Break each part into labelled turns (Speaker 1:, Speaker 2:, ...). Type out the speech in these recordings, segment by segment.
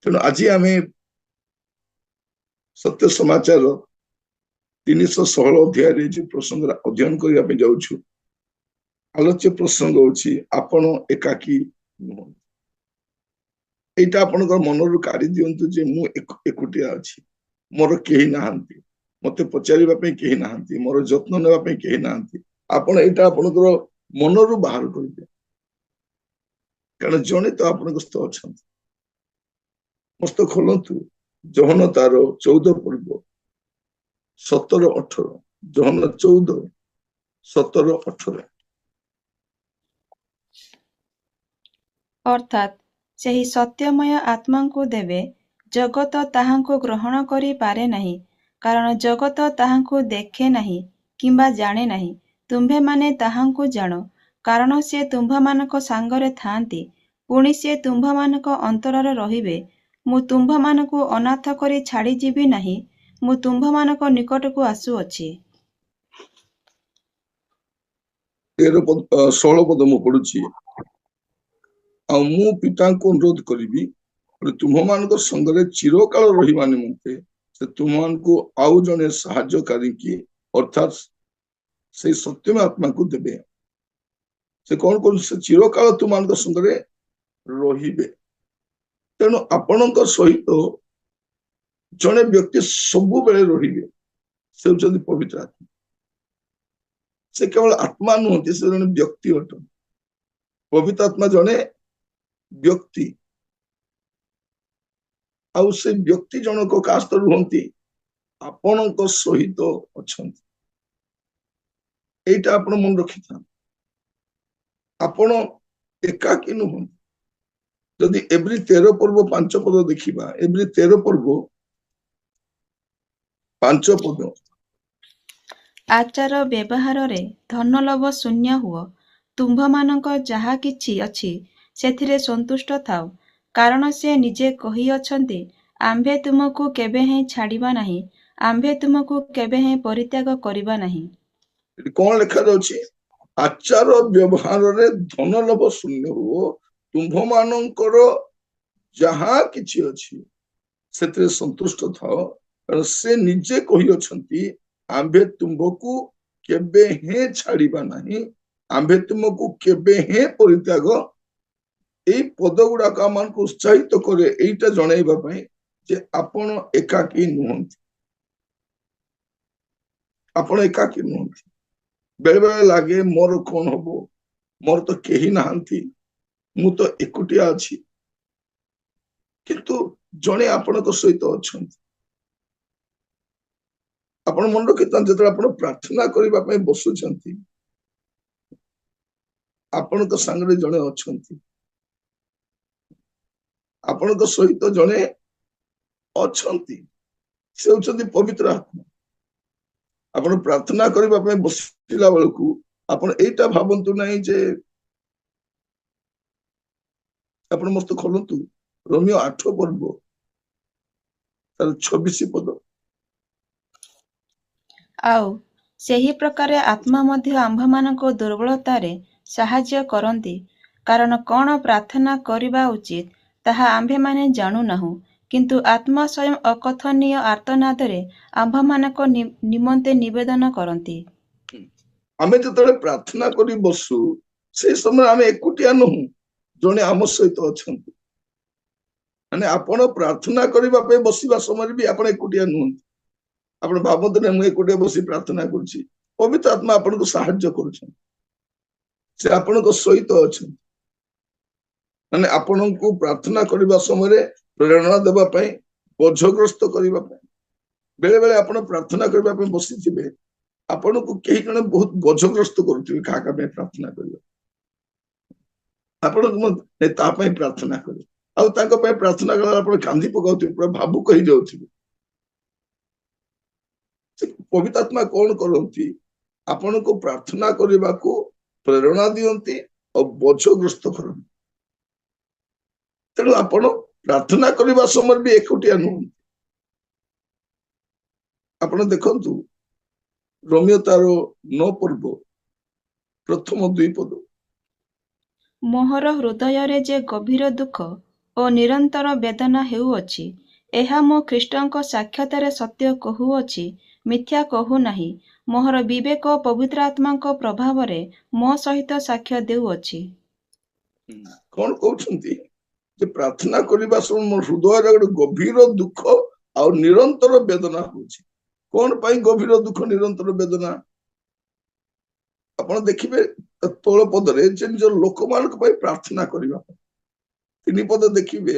Speaker 1: तेणु आज आम सत्य समाचार 316 अध्याय जो प्रसंग अध्ययन करने जाऊँ आलोच्य प्रसंग होची आपण एकाकी नुह एटा आपण मनरू काढ़ी दिंतु जे मु एकुटिया अछि मोर केही नाहंती मते पचारिबा पे केही नाहंती मोर जत्न नेबा पे केही नाहंती आपण एटा आपणकर मनरू बाहर करबे कारण जने तो आपण स्थ अछंती मस्त खोलंतु जहन तार 14 पर्व 17-18 जहन 14 17-18
Speaker 2: अर्थात ସେହି ସତ୍ୟମୟ ଆତ୍ମାଙ୍କୁ ଦେବେ ଜଗତ ତାହାଙ୍କୁ ଗ୍ରହଣ କରି ପାରେ ନାହିଁ କାରଣ ଜଗତ ତାହାଙ୍କୁ ଦେଖେ ନାହିଁ କିମ୍ବା ଜାଣେ ନାହିଁ ତୁମ୍ଭେମାନେ ତାହାଙ୍କୁ ଜାଣ କାରଣ ସେ ତୁମ୍ଭମାନଙ୍କ ସାଙ୍ଗରେ ଥାଆନ୍ତି ପୁଣି ସେ ତୁମ୍ଭମାନଙ୍କ ଅନ୍ତରରେ ରହିବେ ମୁଁ ତୁମ୍ଭମାନଙ୍କୁ ଅନାଥ କରି ଛାଡ଼ିଯିବି ନାହିଁ ମୁଁ ତୁମ୍ଭମାନଙ୍କ ନିକଟକୁ ଆସୁଅଛି
Speaker 1: 16 पद मु पढुछि आ मु पिताଙ୍କୁ अनुरोध करिबि ତୁମମାନଙ୍କ संगरे चिरकाल रहिबा निमंते से तुमମାନଙ୍କୁ आउ जने सहाय्यकारी की अर्थात से सत्यम आत्मा को देबे से कोन कोन से चिरकाल तुमମାନଙ୍କ संगरे रहिबे तेणु आपणଙ୍କ सहित जने व्यक्ति सब बेले रहिबे से होचନ୍ତି पवित्र आत्मा से केवल आत्मा नुहति से जने व्यक्ति अटन पवित्र आत्मा जने व्यक्ति आउ से व्यक्ति जनक कास्त रुहंती आपणଙ୍କ सहित अछंती एटा आपण मन रखिथा आपण एकाकी नुहंती जदि एवरी 13 पर्व 5 पद देखिबा एवरी 13 पर्व 5 पद
Speaker 2: ଆଚାର ବ୍ୟବହାରରେ ଧନଲୋଭ ଶୂନ୍ୟ ହୁଅ ତୁମ୍ଭମାନଙ୍କ ଯାହା କିଛି ଅଛି ସେଥିରେ ସନ୍ତୁଷ୍ଟ ଥାଅ କାରଣ ସେ ନିଜେ କହିଅଛନ୍ତି ଆମ୍ଭେ ତୁମକୁ କେବେ ହେଁ ଛାଡ଼ିବା ନାହିଁ ଆମ୍ଭେ ତୁମକୁ କେବେ ହେଁ ପରିତ୍ୟାଗ କରିବା ନାହିଁ
Speaker 1: कौन लिखा जाउछि आचार व्यवहार रे धनलोभ शून्य हो तुम्भ मानकर जहा किछि अछि सेतरे संतुष्ट थाओ कारण से निजे कहि अछंती आम्भे तुमको केबे हे छाड़ीबा नाही आम्भे तुमको केबे हे परित्याग एई पद गुडाक आमानकु उत्साहित करे एइटा जणाइबा पई जे आपण एकाकी नुहंती आपण एकाकी नुहंती बेले बेले लागे मोर कौन हबो मोर तो केही नाहंती मु तो एकुटिया अछि किंतु जणे आपणक सहित अछंती आपण मन रखिथान जतरा आपण प्रार्थना करिबा पई बसुछंती आपणक संगरे जणे अछंती आपणक सहित जणे अछंती से होचंती पवित्र आत्मा आपण प्रार्थना करिबा पई बसिला बेलकु आपण एटा भाबंतु नाही जे आपण मस्त खोलंतु रोमियो 8 पर्व तार 26 पद
Speaker 2: ଆଉ ସେହି ପ୍ରକାରେ ଆତ୍ମା ମଧ୍ୟ ଆମ୍ଭମାନଙ୍କ ଦୁର୍ବଳତାରେ ସାହାଯ୍ୟ କରନ୍ତି କାରଣ କ'ଣ ପ୍ରାର୍ଥନା କରିବା ଉଚିତ ତାହା ଆମ୍ଭେମାନେ ଜାଣୁନାହୁଁ କିନ୍ତୁ ଆତ୍ମା ସ୍ୱୟଂ ଅକଥନୀୟ ଆର୍ତ୍ତନାଦରେ ଆମ୍ଭମାନଙ୍କ ନିମନ୍ତେ ନିବେଦନ କରନ୍ତି
Speaker 1: आमे जतले प्रार्थना करी बसु से समय आमे एकुटिया नहु जने आम सहित अछंती माने आपण प्रार्थना करिबा पे बसिबा समय भी आपण एकुटिया नहुंती आपण भाबंत ने मु एकुटिया बसी प्रार्थना करछि पवित्र आत्मा आपण को सहाय्य करछन से आपण को सहित अछन माने आपण को प्रार्थना करिबा समय प्रेरणा देबा पई बोझग्रस्त करिबा पई बेले बेले आपण प्रार्थना करिबा पे बसी थिबे आपण को केही कने बहुत बोझग्रस्त करथिबे काका पे प्रार्थना करिबा आपण ने ता पे प्रार्थना करि आ ताको पे प्रार्थना कला आपण कांदी पकाउथिबे पूरा भावुक कहि जाउथिबे पवित्र आत्मा कौन करती आपण को प्रार्थना करने को प्रेरणा दियंती और बोझग्रस्त करती तेणु आपण प्रार्थना करने समय भी एकुटिया नुहति आपण देखंतु रोमियो तार 9 पर्व प्रथम 2 पद
Speaker 2: मोहर हृदय रे जे गभीर दुख ଓ ନିରନ୍ତର ବେଦନା ହେଉଅଛି। ଏହା ମୁଁ ଖ୍ରୀଷ୍ଟଙ୍କ ସାକ୍ଷାତରେ ସତ୍ୟ କହୁଅଛି, ମିଥ୍ୟା କହୁନାହିଁ। ମୋହର ବିବେକ ପବିତ୍ର ଆତ୍ମାଙ୍କ ପ୍ରଭାବରେ ମୋ ସହିତ ସାକ୍ଷ୍ୟ ଦେଉଅଛି।
Speaker 1: କଣ କହୁଛନ୍ତି ଯେ ପ୍ରାର୍ଥନା କରିବା ସମୟ ମୋ ହୃଦୟରେ ଗୋଟେ ଗଭୀର ଦୁଃଖ ଆଉ ନିରନ୍ତର ବେଦନା ହଉଛି। କଣ ପାଇଁ ଗଭୀର ଦୁଃଖ ନିରନ୍ତର ବେଦନା? ଆପଣ ଦେଖିବେ ତଳ ପଦରେ ଯେ ନିଜ ଲୋକମାନଙ୍କ ପାଇଁ ପ୍ରାର୍ଥନା କରିବା ପାଇଁ। 3 ପଦ ଦେଖିବେ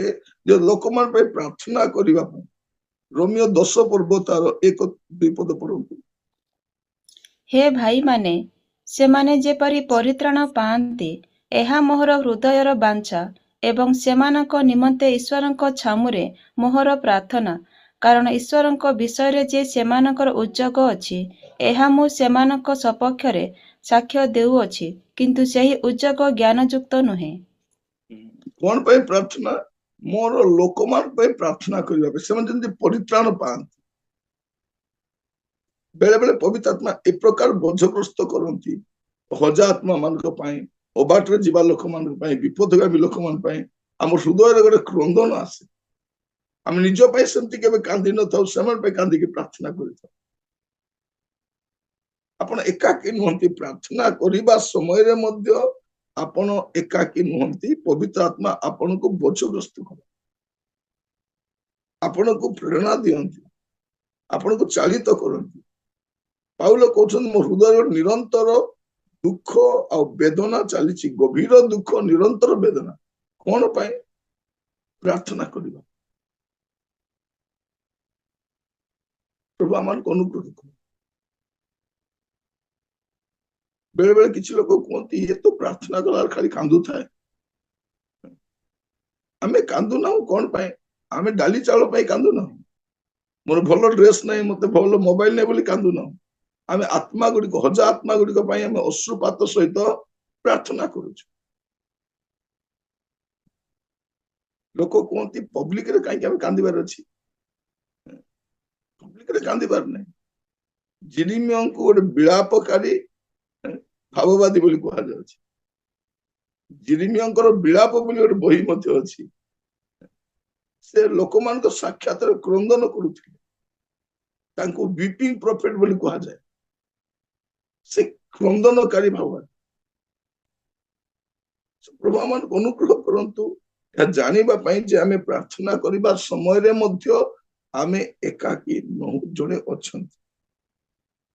Speaker 1: ଯେ ଲୋକମାନଙ୍କ ପାଇଁ ପ୍ରାର୍ଥନା କରିବା ପାଇଁ। ରୋମିଓ 10 ପର୍ବ ତାର 1-2 ପଦ ପଢନ୍ତୁ।
Speaker 2: ହେ ଭାଇମାନେ, ସେମାନେ ଯେପରି ପରିତ୍ରାଣ ପାଆନ୍ତି, ଏହା ମୋହର ହୃଦୟର ବାଞ୍ଛା ଏବଂ ସେମାନଙ୍କ ନିମନ୍ତେ ଈଶ୍ୱରଙ୍କ ଛାମୁରେ ମୋହର ପ୍ରାର୍ଥନା। କାରଣ ଈଶ୍ୱରଙ୍କ ବିଷୟରେ ଯେ ସେମାନଙ୍କର ଉଦ୍ଯୋଗ ଅଛି, ଏହା ମୁଁ ସେମାନଙ୍କ ସପକ୍ଷରେ ସାକ୍ଷ୍ୟ ଦେଉଅଛି, କିନ୍ତୁ ସେହି ଉଦ୍ଯୋଗ ଜ୍ଞାନଯୁକ୍ତ ନୁହେଁ।
Speaker 1: କଣ ପାଇଁ ପ୍ରାର୍ଥନା? ମୋର ଲୋକମାନଙ୍କ ପାଇଁ ପ୍ରାର୍ଥନା କରିବା ପାଇଁ, ସେମାନେ ଯେମିତି ପରିତ୍ରାଣ ପାଆନ୍ତି। ବେଳେ ବେଳେ ପବିତ୍ର ଆତ୍ମା ଏ ପ୍ରକାର ବୋଝଗ୍ରସ୍ତ କରନ୍ତି ହଜା ଆତ୍ମା ମାନଙ୍କ ପାଇଁ, ଅବାଟରେ ଯିବା ଲୋକମାନଙ୍କ ପାଇଁ, ବିପଦଗାମୀ ଲୋକମାନଙ୍କ ପାଇଁ। ଆମ ହୃଦୟରେ ଗୋଟେ କ୍ରନ୍ଦନ ଆସେ। ଆମେ ନିଜ ପାଇଁ ସେମିତି କେବେ କାନ୍ଦି ନଥାଉ, ସେମାନେ ପାଇଁ କାନ୍ଦିକି ପ୍ରାର୍ଥନା କରିଥାଉ। ଆପଣ ଏକାକୀ ନୁହନ୍ତି। ପ୍ରାର୍ଥନା କରିବା ସମୟରେ ମଧ୍ୟ ଆପଣ ଏକାକୀ ନୁହନ୍ତି। ପବିତ୍ର ଆତ୍ମା ଆପଣଙ୍କୁ ବୋଝଗ୍ରସ୍ତ କରେ, ଆପଣଙ୍କୁ ପ୍ରେରଣା ଦିଅନ୍ତି, ଆପଣଙ୍କୁ ଚାଳିତ କରନ୍ତି। ପାଉଲ କହୁଛନ୍ତି ମୋ ହୃଦୟରେ ନିରନ୍ତର ଦୁଃଖ ଆଉ ବେଦନା ଚାଲିଛି। ଗଭୀର ଦୁଃଖ, ନିରନ୍ତର ବେଦନା। କଣ ପାଇଁ? ପ୍ରାର୍ଥନା କରିବା। ପ୍ରଭୁ ଆମମାନଙ୍କୁ ଅନୁଗ୍ରହ କର। ବେଳେ ବେଳେ କିଛି ଲୋକ କୁହନ୍ତି ଇଏ ତ ପ୍ରାର୍ଥନା କଲା ଖାଲି କାନ୍ଦୁଥାଏ। ଆମେ କାନ୍ଦୁନାହୁଁ କଣ ପାଇଁ? ଆମେ ଡାଲି ଚାଉଳ ପାଇଁ କାନ୍ଦୁନାହୁଁ, ମୋର ଭଲ ଡ୍ରେସ ନାହିଁ, ମତେ ଭଲ ମୋବାଇଲ ନାହିଁ ବୋଲି କାନ୍ଦୁନାହୁଁ। ଆମେ ଆତ୍ମା ଗୁଡିକ, ହଜା ଆତ୍ମା ଗୁଡିକ ପାଇଁ ଆମେ ଅଶ୍ରୁପାତ ସହିତ ପ୍ରାର୍ଥନା କରୁଛୁ। ଲୋକ କୁହନ୍ତି ପବ୍ଲିକରେ କାହିଁକି ଆମେ କାନ୍ଦିବାର ଅଛି? ପବ୍ଲିକରେ କାନ୍ଦିବାର ନାହିଁ। ଜିରିମିୟଙ୍କୁ ଗୋଟେ ବିଳାପକାରୀ ଭାବବାଦୀ ବୋଲି କୁହାଯାଉଛି। ଜିରିମିୟଙ୍କର ବିଳାପ ବୋଲି ଗୋଟେ ବହି ମଧ୍ୟ ଅଛି। ସେ ଲୋକମାନଙ୍କ ସାକ୍ଷାତରେ କ୍ରନ୍ଦନ କରୁଥିଲେ। ତାଙ୍କୁ ୱିପିଂ ପ୍ରଫେଟ ବୋଲି କୁହାଯାଏ। ସେ କ୍ରନ୍ଦନକାରୀ ଭାବବାଦୀ। ପ୍ରଭୁ ଆମମାନଙ୍କୁ ଅନୁଗ୍ରହ କରନ୍ତୁ ଏହା ଜାଣିବା ପାଇଁ ଯେ ଆମେ ପ୍ରାର୍ଥନା କରିବା ସମୟରେ ମଧ୍ୟ ଆମେ ଏକାକୀ ନୁହଁ, ଜଣେ ଅଛନ୍ତି।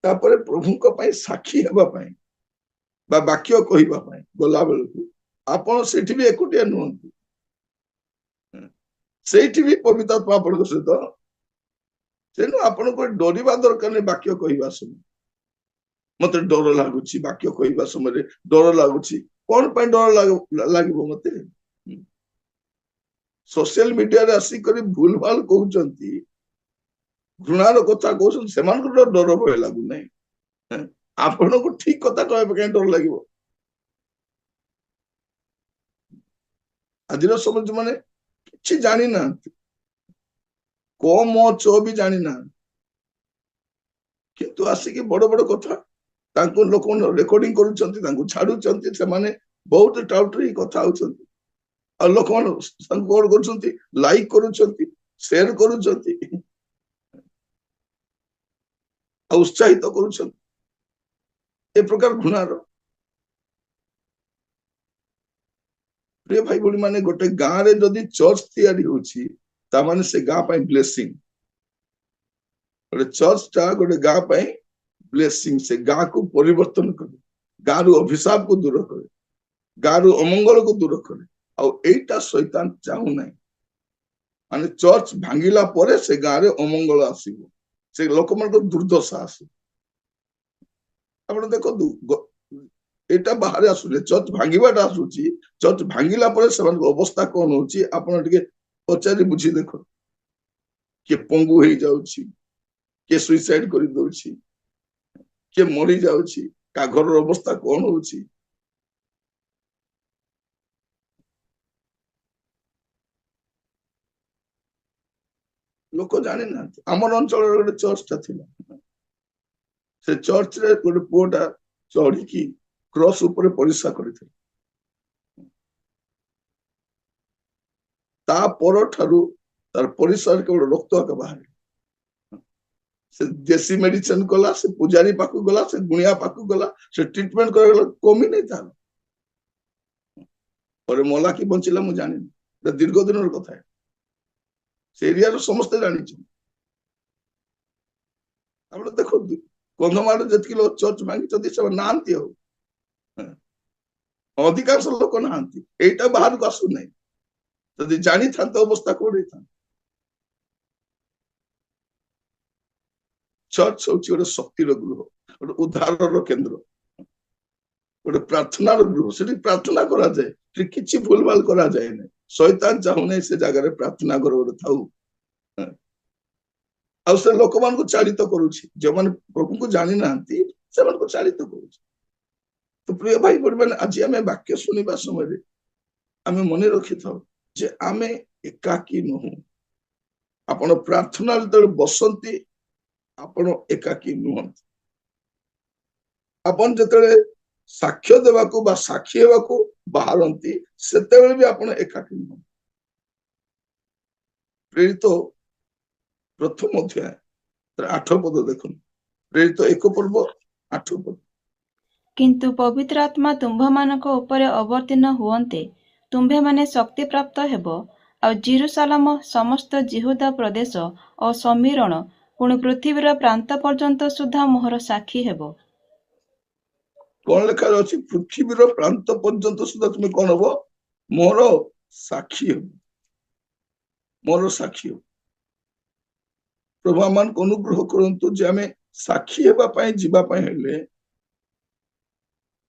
Speaker 1: ତାପରେ ପ୍ରଭୁଙ୍କ ପାଇଁ ସାକ୍ଷୀ ହେବା ପାଇଁ ବା ବାକ୍ୟ କହିବା ପାଇଁ ଗଲା ବେଳକୁ ଆପଣ ସେଠି ବି ଏକୁଟିଆ ନୁହନ୍ତି। ସେଇଠି ବି ପବିତ୍ର ଆତ୍ମା ଆପଣଙ୍କ ସହିତ। ତେଣୁ ଆପଣଙ୍କୁ ଡରିବା ଦରକାର ନାହିଁ ବାକ୍ୟ କହିବା ସମୟ। ମତେ ଡର ଲାଗୁଛି ବାକ୍ୟ କହିବା ସମୟରେ, ଡର ଲାଗୁଛି। କଣ ପାଇଁ ଡର ଲାଗିବ ମତେ? ସୋସିଆଲ ମିଡିଆରେ ଆସିକରି ଭୁଲ ଭାଲ କହୁଛନ୍ତି, ଘୃଣାର କଥା କହୁଛନ୍ତି, ସେମାନଙ୍କର ଡର ଭୟ ଲାଗୁନାହିଁ। ଆପଣଙ୍କୁ ଠିକ କଥା କହିବା କାହିଁ ଡର ଲାଗିବ? ଆଜିର ସମାଜ ମାନେ କିଛି ଜାଣିନାହାନ୍ତି, କମ ଚ ବି ଜାଣିନାହାନ୍ତି, କିନ୍ତୁ ଆସିକି ବଡ ବଡ କଥା ତାଙ୍କୁ ଲୋକମାନେ ରେକର୍ଡିଂ କରୁଛନ୍ତି, ତାଙ୍କୁ ଛାଡୁଛନ୍ତି। ସେମାନେ ବହୁତ ଟାଉଟରେ କଥା ହଉଛନ୍ତି, ଆଉ ଲୋକମାନେ ତାଙ୍କୁ କଣ କରୁଛନ୍ତି? ଲାଇକ୍ କରୁଛନ୍ତି, ସେୟାର କରୁଛନ୍ତି, ଆଉ ଉତ୍ସାହିତ କରୁଛନ୍ତି। ଏ ପ୍ରକାର ଘୃଣାର। ପ୍ରିୟ ଭାଇ ଭଉଣୀ ମାନେ, ଗୋଟେ ଗାଁରେ ଯଦି ଚର୍ଚ୍ଚ ତିଆରି ହଉଛି, ତାମାନେ ସେ ଗାଁ ପାଇଁ ବ୍ଲେସିଂ। ଗୋଟେ ଚର୍ଚ୍ଚଟା ଗୋଟେ ଗାଁ ପାଇଁ ବ୍ଲେସିଂ। ସେ ଗାଁକୁ ପରିବର୍ତ୍ତନ କରେ, ଗାଁରୁ ଅଭିଶାପକୁ ଦୂର କରେ, ଗାଁରୁ ଅମଙ୍ଗଳକୁ ଦୂର କରେ। ଆଉ ଏଇଟା ଶୈତାନ ଚାହୁଁନାହିଁ। ମାନେ ଚର୍ଚ୍ଚ ଭାଙ୍ଗିଲା ପରେ ସେ ଗାଁରେ ଅମଙ୍ଗଳ ଆସିବ, ସେ ଲୋକମାନଙ୍କର ଦୁର୍ଦ୍ଦଶା ଆସିବ। ଆପଣ ଦେଖନ୍ତୁ, ଏଇଟା ବାହାରେ ଆସୁଛି, ଚର୍ଚ୍ଚ ଭାଙ୍ଗିବାଟା ଆସୁଛି। ଚର୍ଚ୍ଚ ଭାଙ୍ଗିଲା ପରେ ସେମାନଙ୍କ ଅବସ୍ଥା କଣ ହଉଛି ଆପଣ ଟିକେ ପଚାରି ବୁଝି ଦେଖ। କିଏ ପଙ୍ଗୁ ହେଇଯାଉଛି, କିଏ ସୁଇସାଇଡ କରିଦଉଛି, କିଏ ମରି ଯାଉଛି, କାହା ଘରର ଅବସ୍ଥା କଣ ହଉଛି। ଲୋକ ଜାଣିନାହାନ୍ତି। ଆମର ଅଞ୍ଚଳରେ ଗୋଟେ ଚର୍ଚ୍ଚଟା ଥିଲା। ସେ ଚର୍ଚ୍ଚରେ ଗୋଟେ ପୁଅଟା ଚଢିକି କ୍ରସ ଉପରେ ପରିସ୍ରା କରିଥିଲା। ତା ପରଠାରୁ ତାର ପରିସର କେବଳ ରକ୍ତ ଆକା ବାହାରେ। ସେ ଦେଶୀ ମେଡିସିନ କଲା, ସେ ପୂଜାରୀ ପାଖକୁ ଗଲା, ସେ ଗୁଣିଆ ପାଖକୁ ଗଲା, ସେ ଟ୍ରିଟମେଣ୍ଟ କରାଗଲା, କମି ନାହିଁ ତାର। ପରେ ମଲା କି ବଞ୍ଚିଲା ମୁଁ ଜାଣିନି, ଦୀର୍ଘ ଦିନର କଥା। ସେ ଏରିଆର ସମସ୍ତେ ଜାଣିଛନ୍ତି। ଆପଣ ଦେଖନ୍ତୁ କନ୍ଧମାଳ ଯେତିକି ଲୋକ ଚର୍ଚ୍ଚ ଭାଙ୍ଗିଛନ୍ତି ସେମାନେ ନାହାନ୍ତି, ଆଉ ଅଧିକାଂଶ ଲୋକ ନାହାନ୍ତି। ଏଇଟା ବାହାରକୁ ଆସୁନାହିଁ। ଯଦି ଜାଣିଥାନ୍ତେ ଅବସ୍ଥା କୋଉଠି ହେଇଥାନ୍ତା। ଚର୍ଚ୍ଚ ହଉଛି ଗୋଟେ ଶକ୍ତିର ଗୃହ, ଗୋଟେ ଉଦ୍ଧାରର କେନ୍ଦ୍ର, ଗୋଟେ ପ୍ରାର୍ଥନାର ଗୃହ। ସେଠି ପ୍ରାର୍ଥନା କରାଯାଏ, ସେଠି କିଛି ଭୁଲଭାଲ କରାଯାଏ ନାହିଁ। ଶୈତାନ ଚାହୁଁନାହିଁ ସେ ଜାଗାରେ ପ୍ରାର୍ଥନା ଘର ଗୋଟେ ଥାଉ। ଆଉ ସେ ଲୋକମାନଙ୍କୁ ଚାଳିତ କରୁଛି, ଯେଉଁମାନେ ପ୍ରଭୁଙ୍କୁ ଜାଣିନାହାନ୍ତି ସେମାନଙ୍କୁ ଚାଳିତ କରୁଛି। ତ ପ୍ରିୟ ଭାଇ ଭଉଣୀମାନେ, ଆଜି ଆମେ ବାକ୍ୟ ଶୁଣିବା ସମୟରେ ଆମେ ମନେ ରଖିଥାଉ ଯେ ଆମେ ଏକାକୀ ନୁହଁ। ଆପଣ ପ୍ରାର୍ଥନା ଯେତେବେଳେ ବସନ୍ତି ଆପଣ ଏକାକୀ ନୁହନ୍ତି। ଆପଣ ଯେତେବେଳେ ସାକ୍ଷ୍ୟ ଦେବାକୁ ବା ସାକ୍ଷୀ ହେବାକୁ ବାହାରନ୍ତି ସେତେବେଳେ ବି ଆପଣ ଏକାକୀ ନୁହନ୍ତି। ପ୍ରେରିତ ପ୍ରଥମ ଅଧ୍ୟାୟ 8 ପଦ ଦେଖନ୍ତୁ। ପ୍ରେରିତ 1 ପର୍ବ 8 ପଦ।
Speaker 2: କିନ୍ତୁ ପବିତ୍ର ଆତ୍ମା ତୁମ୍ଭମାନଙ୍କ ଉପରେ ଅବତୀର୍ଣ୍ଣ ହୁଅନ୍ତେ ତୁମ୍ଭେମାନେ ଶକ୍ତିପ୍ରାପ୍ତ ହେବ, ଆଉ ଜେରୁସାଲେମ, ସମସ୍ତ ଯିହୁଦା ପ୍ରଦେଶ ଓ ସମୀରଣ, ପୁଣି ପୃଥିବୀର ପ୍ରାନ୍ତ ପର୍ଯ୍ୟନ୍ତ ସୁଦ୍ଧା ମୋହର ସାକ୍ଷୀ ହେବ।
Speaker 1: କଣ ଲେଖା ଅଛି? ପୃଥିବୀର ପ୍ରାନ୍ତ ପର୍ଯ୍ୟନ୍ତ ସୁଦ୍ଧା ତୁମେ କଣ ହବ? ମୋର ସାକ୍ଷୀ ହେବ, ମୋର ସାକ୍ଷୀ ହେବ। ପ୍ରଭୁ ଆମମାନଙ୍କୁ ଅନୁଗ୍ରହ କରନ୍ତୁ ଯେ ଆମେ ସାକ୍ଷୀ ହେବା ପାଇଁ ଯିବା ପାଇଁ ହେଲେ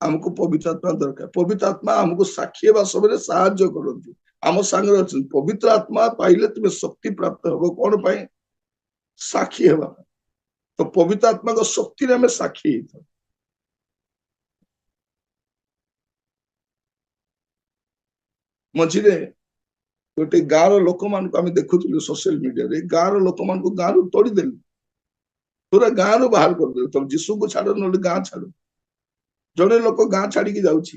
Speaker 1: ଆମକୁ ପବିତ୍ର ଆତ୍ମା ଦରକାର। ପବିତ୍ର ଆତ୍ମା ଆମକୁ ସାକ୍ଷୀ ହେବା ସମୟରେ ସାହାଯ୍ୟ କରନ୍ତି, ଆମ ସାଙ୍ଗରେ ଅଛନ୍ତି। ପବିତ୍ର ଆତ୍ମା ପାଇଲେ ତୁମେ ଶକ୍ତି ପ୍ରାପ୍ତ ହେବ। କଣ ପାଇଁ? ସାକ୍ଷୀ ହେବା ପାଇଁ। ତ ପବିତ୍ର ଆତ୍ମାଙ୍କ ଶକ୍ତିରେ ଆମେ ସାକ୍ଷୀ ହେଇଥାଉ। ମଝିରେ ଗୋଟେ ଗାଁର ଲୋକମାନଙ୍କୁ ଆମେ ଦେଖୁଥିଲୁ ସୋସିଆଲ ମିଡିଆରେ, ଗାଁର ଲୋକମାନଙ୍କୁ ଗାଁରୁ ତୋଡ଼ିଦେଲେ, ପୁରା ଗାଁରୁ ବାହାର କରିଦେଲେ। ତମେ ଯୀଶୁଙ୍କୁ ଛାଡ, ନହେଲେ ଗାଁ ଛାଡ। ଜଣେ ଲୋକ ଗାଁ ଛାଡିକି ଯାଉଛି,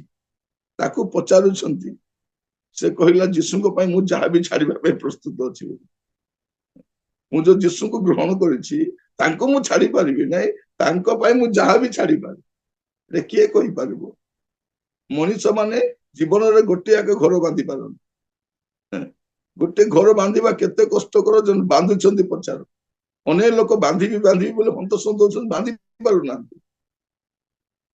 Speaker 1: ତାକୁ ପଚାରୁଛନ୍ତି, ସେ କହିଲା ଯୀଶୁଙ୍କ ପାଇଁ ମୁଁ ଯାହା ବି ଛାଡିବା ପାଇଁ ପ୍ରସ୍ତୁତ ଅଛି। ମୁଁ ଯୋଉ ଯୀଶୁଙ୍କୁ ଗ୍ରହଣ କରିଛି ତାଙ୍କୁ ମୁଁ ଛାଡି ପାରିବି ନାହିଁ, ତାଙ୍କ ପାଇଁ ମୁଁ ଯାହା ବି ଛାଡିପାରିବି। କିଏ କହିପାରିବ? ମଣିଷ ମାନେ ଜୀବନରେ ଗୋଟିଏ ଆଗ ଘର ବାନ୍ଧି ପାରନ୍ତି। ଗୋଟେ ଘର ବାନ୍ଧିବା କେତେ କଷ୍ଟକର, ଜଣେ ବାନ୍ଧୁଛନ୍ତି ପଚାର। ଅନେକ ଲୋକ ବାନ୍ଧିବି ବାନ୍ଧିବି ବୋଲି ହନ୍ତସନ୍ତ ହଉଛନ୍ତି, ବାନ୍ଧି ପାରୁନାହାନ୍ତି।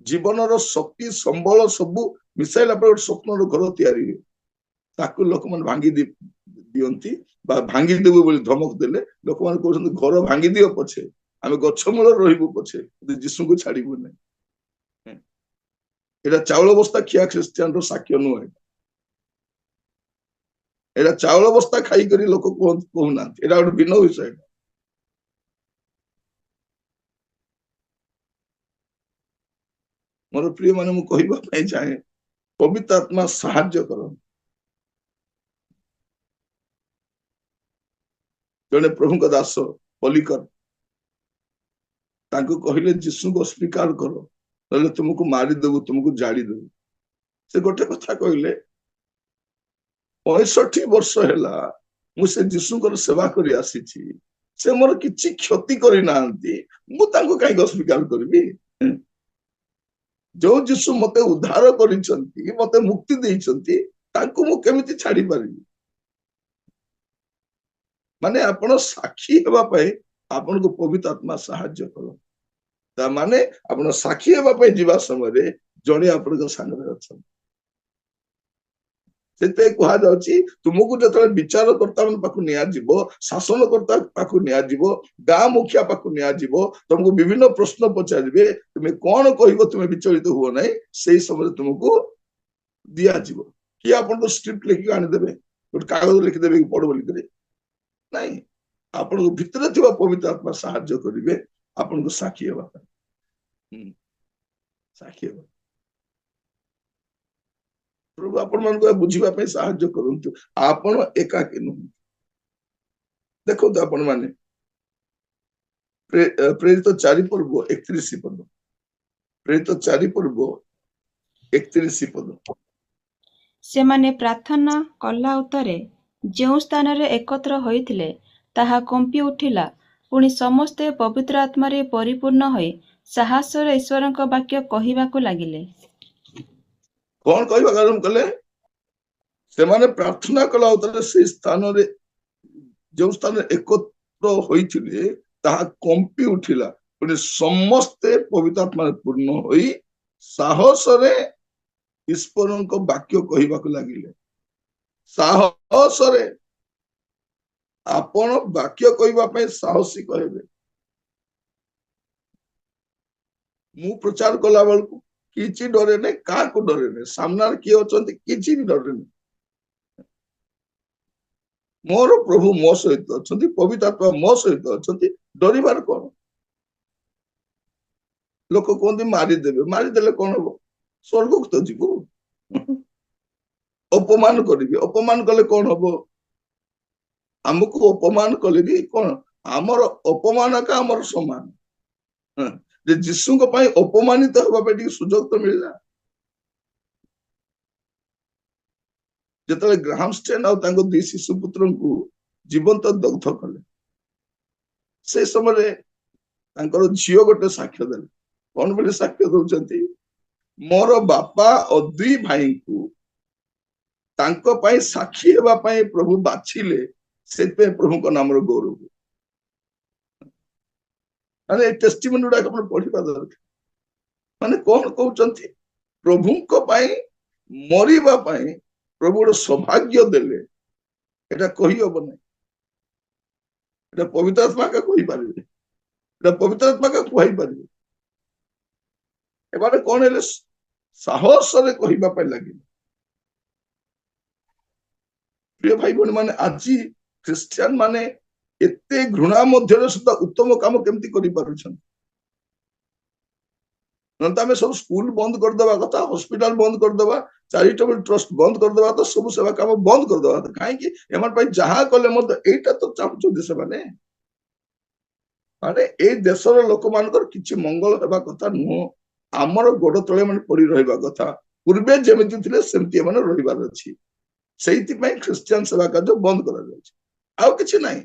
Speaker 1: ଜୀବନର ଶକ୍ତି ସମ୍ବଳ ସବୁ ମିଶାଇଲା ପରେ ଗୋଟେ ସ୍ୱପ୍ନର ଘର ତିଆରି ହୁଏ। ତାକୁ ଲୋକମାନେ ଭାଙ୍ଗି ଦିଅନ୍ତି ବା ଭାଙ୍ଗିଦେବୁ ବୋଲି ଧମକ ଦେଲେ ଲୋକମାନେ କହୁଛନ୍ତି ଘର ଭାଙ୍ଗି ଦିଅ ପଛେ, ଆମେ ଗଛ ମୂଳରେ ରହିବୁ ପଛେ, ଯୀଶୁଙ୍କୁ ଛାଡିବୁ ନାହିଁ। ଏଇଟା ଚାଉଳ ବସ୍ତା ଖିଆ ଖ୍ରୀଷ୍ଟିଆନର ସାକ୍ଷ୍ୟ ନୁହେଁ। ଏଇଟା ଚାଉଳ ବସ୍ତା ଖାଇକରି ଲୋକ କହୁନାହାନ୍ତି, ଏଇଟା ଗୋଟେ ଭିନ୍ନ ବିଷୟ। ମୋର ପ୍ରିୟ ମାନେ, ମୁଁ କହିବା ପାଇଁ ଚାହେଁ ପବିତ୍ର ଆତ୍ମା ସାହାଯ୍ୟ କରନ୍ତି। ଜଣେ ପ୍ରଭୁଙ୍କ ଦାସ ପଲିକର, ତାଙ୍କୁ କହିଲେ ଯୀଶୁଙ୍କୁ ସ୍ୱୀକାର କର, ନହେଲେ ତୁମକୁ ମାରିଦେବୁ, ତୁମକୁ ଜାଳିଦେବୁ। ସେ ଗୋଟେ କଥା କହିଲେ, 65 ବର୍ଷ ହେଲା ମୁଁ ସେ ଯୀଶୁଙ୍କର ସେବା କରି ଆସିଛି, ସେ ମୋର କିଛି କ୍ଷତି କରିନାହାନ୍ତି, ମୁଁ ତାଙ୍କୁ କାହିଁକି ଅସ୍ୱୀକାର କରିବି? ଯୋଉ ଯୀଶୁ ମତେ ଉଦ୍ଧାର କରିଛନ୍ତି, ମତେ ମୁକ୍ତି ଦେଇଛନ୍ତି, ତାଙ୍କୁ ମୁଁ କେମିତି ଛାଡି ପାରିବି? ମାନେ ଆପଣ ସାକ୍ଷୀ ହେବା ପାଇଁ ଆପଣଙ୍କୁ ପବିତ୍ର ଆତ୍ମା ସାହାଯ୍ୟ କର। ତା ମାନେ ଆପଣ ସାକ୍ଷୀ ହେବା ପାଇଁ ଯିବା ସମୟରେ ଜଣେ ଆପଣଙ୍କ ସାଙ୍ଗରେ ଅଛନ୍ତି। ସେଥିପାଇଁ କୁହାଯାଉଛି ତୁମକୁ ଯେତେବେଳେ ବିଚାରକର୍ତ୍ତା ମାନଙ୍କ ପାଖକୁ ନିଆଯିବ, ଶାସନକର୍ତ୍ତା ପାଖକୁ ନିଆଯିବ, ଗାଁ ମୁଖିଆ ପାଖକୁ ନିଆଯିବ, ତମକୁ ବିଭିନ୍ନ ପ୍ରଶ୍ନ ପଚାରିବେ, ତୁମେ କଣ କହିବ ତୁମେ ବିଚଳିତ ହୁଅ ନାହିଁ। ସେଇ ସମୟରେ ତୁମକୁ ଦିଆଯିବ। କିଏ ଆପଣଙ୍କୁ ସ୍କ୍ରିପ୍ଟ ଲେଖିକି ଆଣିଦେବେ, ଗୋଟେ କାଗଜ ଲେଖିଦେବେ କି ପଢ ବୋଲିକରି? ନାଇଁ, ଆପଣଙ୍କ ଭିତରେ ଥିବା ପବିତ୍ର ଆତ୍ମା ସାହାଯ୍ୟ କରିବେ ଆପଣଙ୍କୁ ସାକ୍ଷୀ ହେବା ପାଇଁ। ସାକ୍ଷୀ ହେବା। ପ୍ରଭୁ ଆପଣ ମାନଙ୍କୁ ବୁଝିବା ପାଇଁ ସାହାଯ୍ୟ କରନ୍ତୁ। ଆପଣ ଏକାକୀ ନୁହନ୍ତି। ଦେଖନ୍ତୁ ଆପଣ ମାନେ ପ୍ରେରିତ 4 ପର୍ବ 31 ପଦ। ପ୍ରେରିତ 4 ପର୍ବ 31 ପଦ।
Speaker 2: ସେମାନେ ପ୍ରାର୍ଥନା କଲା ଉତ୍ତରେ ଯେଉଁ ସ୍ଥାନରେ ଏକତ୍ର ହୋଇଥିଲେ ତାହା କମ୍ପି ଉଠିଲା। ପୁଣି ସମସ୍ତେ ପବିତ୍ର ଆତ୍ମାରେ ପରିପୂର୍ଣ୍ଣ ହୋଇ ସାହସରେ ଈଶ୍ୱରଙ୍କ ବାକ୍ୟ କହିବାକୁ ଲାଗିଲେ।
Speaker 1: କଣ କହିବାକୁ ଆରମ୍ଭ କଲେ? ସେମାନେ ପ୍ରାର୍ଥନା କଲା ଉତ୍ତରେ ସେ ସ୍ଥାନରେ ଯେଉଁ ସ୍ଥାନରେ ଏକତ୍ର ହୋଇଥିଲେ ତାହା କମ୍ପି ଉଠିଲା। ପୁଣି ସମସ୍ତେ ପବିତ୍ର ଆତ୍ମାରେ ପୂର୍ଣ୍ଣ ହୋଇ ସାହସରେ ଈଶ୍ୱରଙ୍କ ବାକ୍ୟ କହିବାକୁ ଲାଗିଲେ। ସାହସରେ ଆପଣ ବାକ୍ୟ କହିବା ପାଇଁ ସାହସୀ କହିବେ। ମୁଁ ପ୍ରଚାର କଲା ବେଳକୁ କିଛି ଡରେ ନାହିଁ, କାହାକୁ ଡରେ ନାହିଁ, ସାମ୍ନାରେ କିଏ ଅଛନ୍ତି କିଛି ବି ଡରେ ନାହିଁ। ମୋର ପ୍ରଭୁ ମୋ ସହିତ ଅଛନ୍ତି, ପବିତ୍ର ଆତ୍ମା ମୋ ସହିତ ଅଛନ୍ତି, ଡରିବାର କଣ? ଲୋକ କୁହନ୍ତି ମାରିଦେବେ, ମାରିଦେଲେ କଣ ହବ? ସ୍ୱର୍ଗକୁ ତ ଯିବୁ। ଅପମାନ କରିବି, ଅପମାନ କଲେ କଣ ହବ? ଆମକୁ ଅପମାନ କଲେ ବି କଣ ଆମର ଅପମାନ ଏକା ଆମର ସମାନ। ଯେ ଯୀଶୁଙ୍କ ପାଇଁ ଅପମାନିତ ହେବା ପାଇଁ ଟିକେ ସୁଯୋଗ ତ ମିଳିଲା। ଯେତେବେଳେ ଗ୍ରାହାମ ଷ୍ଟେନ୍ ଆଉ ତାଙ୍କ ଦୁଇ ଶିଶୁ ପୁତ୍ରଙ୍କୁ ଜୀବନ୍ତ ଦଗ୍ଧ କଲେ, ସେ ସମୟରେ ତାଙ୍କର ଝିଅ ଗୋଟେ ସାକ୍ଷ୍ୟ ଦେଲେ। କଣ ବୋଲି ସାକ୍ଷ୍ୟ ଦଉଛନ୍ତି? ମୋର ବାପା ଓ ଦୁଇ ଭାଇଙ୍କୁ ତାଙ୍କ ପାଇଁ ସାକ୍ଷୀ ହେବା ପାଇଁ ପ୍ରଭୁ ବାଛିଲେ, ସେଥିପାଇଁ ପ୍ରଭୁଙ୍କ ନାମର ଗୌରବ। ମାନେ ଏ ଟେଷ୍ଟିମନି ଗୁଡାକ ଆପଣ ପଢିବା ଦରକାର। ମାନେ କଣ କହୁଛନ୍ତି? ପ୍ରଭୁଙ୍କ ପାଇଁ ମରିବା ପାଇଁ ପ୍ରଭୁ ଗୋଟେ ସୌଭାଗ୍ୟ ଦେଲେ, ଏଟା କହିହବ ନାହିଁ। ଏଟା ପବିତ୍ର ଆତ୍ମା ଏକା କହିପାରିବେ, ଏଟା ପବିତ୍ର ଆତ୍ମା ଏକା କହିପାରିବେ। ଏମାନେ କଣ ହେଲେ? ସାହସରେ କହିବା ପାଇଁ ଲାଗିଲେ। ପ୍ରିୟ ଭାଇ ଭଉଣୀ ମାନେ, ଆଜି ଖ୍ରୀଷ୍ଟିଆନ ମାନେ ଏତେ ଘୃଣା ମଧ୍ୟରେ ସୁଦ୍ଧା ଉତ୍ତମ କାମ କେମିତି କରିପାରୁଛନ୍ତି? ନହେଲେ ଆମେ ସବୁ ସ୍କୁଲ ବନ୍ଦ କରିଦବା କଥା, ହସ୍ପିଟାଲ ବନ୍ଦ କରିଦବା, ଚାରିଟେବଲ ଟ୍ରଷ୍ଟ ବନ୍ଦ କରିଦବା କଥା, ସବୁ ସେବା କାମ ବନ୍ଦ କରିଦବା କଥା। କାହିଁକି? ଏମାନ ପାଇଁ ଯାହା କଲେ ମଧ୍ୟ ଏଇଟା ତ ଚାହୁଁଛନ୍ତି ସେମାନେ। ମାନେ ଏଇ ଦେଶର ଲୋକମାନଙ୍କର କିଛି ମଙ୍ଗଳ ହେବା କଥା ନୁହଁ। ଆମର ଗୋଡ ତଳେ ମାନେ ପଡି ରହିବା କଥା। ପୂର୍ବେ ଯେମିତି ଥିଲେ ସେମିତି ଏମାନେ ରହିବାର ଅଛି। ସେଇଥିପାଇଁ ଖ୍ରୀଷ୍ଟିଆନ ସେବା କାର୍ଯ୍ୟ ବନ୍ଦ କରାଯାଉଛି, ଆଉ କିଛି ନାହିଁ।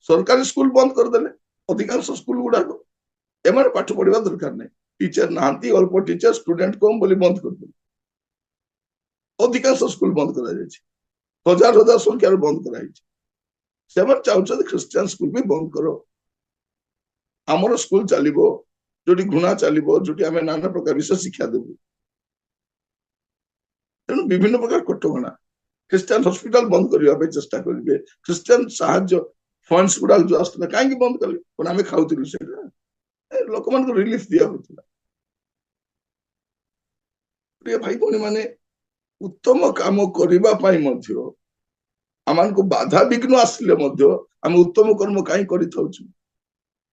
Speaker 1: ସରକାରୀ ସ୍କୁଲ ବନ୍ଦ କରିଦେଲେ ଅଧିକାଂଶ ସ୍କୁଲ ଗୁଡାକ। ଏମାନେ ପାଠ ପଢିବା ଦରକାର ନାହିଁ, ଟିଚର ନାହାନ୍ତି, ଅଳ୍ପ ଟିଚର, ଷ୍ଟୁଡେଣ୍ଟ କମ ବୋଲି ବନ୍ଦ କରିଦେଲେ। ଅଧିକାଂଶ ସ୍କୁଲ ବନ୍ଦ କରାଯାଇଛି, ହଜାର ହଜାର ସଂଖ୍ୟାରେ ବନ୍ଦ କରାଯାଇଛି। ସେମାନେ ଚାହୁଁଛନ୍ତି ଖ୍ରୀଷ୍ଟିଆନ ସ୍କୁଲ ବି ବନ୍ଦ କର, ଆମର ସ୍କୁଲ ଚାଲିବ, ଯୋଉଠି ଘୃଣା ଚାଲିବ, ଯୋଉଠି ଆମେ ନାନା ପ୍ରକାର ବିଷୟ ଶିକ୍ଷା ଦେବୁ। ତେଣୁ ବିଭିନ୍ନ ପ୍ରକାର କଟକଣା। ଖ୍ରୀଷ୍ଟିଆନ ହସ୍ପିଟାଲ ବନ୍ଦ କରିବା ପାଇଁ ଚେଷ୍ଟା କରିବେ। ଖ୍ରୀଷ୍ଟିଆନ ସାହାଯ୍ୟ ଫଣ୍ଡସ ଗୁଡାକ ଯୋଉ ଆସୁଥିଲା କାହିଁକି ବନ୍ଦ କଲେ? କଣ ଆମେ ଖାଉଥିଲୁ ସେଇଟା? ଲୋକମାନଙ୍କୁ ରିଲିଫ ଦିଆ ହଉଥିଲା। ପ୍ରିୟ ଭାଇ ଭଉଣୀ ମାନେ, ଉତ୍ତମ କାମ କରିବା ପାଇଁ ମଧ୍ୟ ଆମକୁ ବାଧା ବିଘ୍ନ ଆସିଲେ ମଧ୍ୟ ଆମେ ଉତ୍ତମ କର୍ମ କାହିଁ କରିଥାଉଛୁ?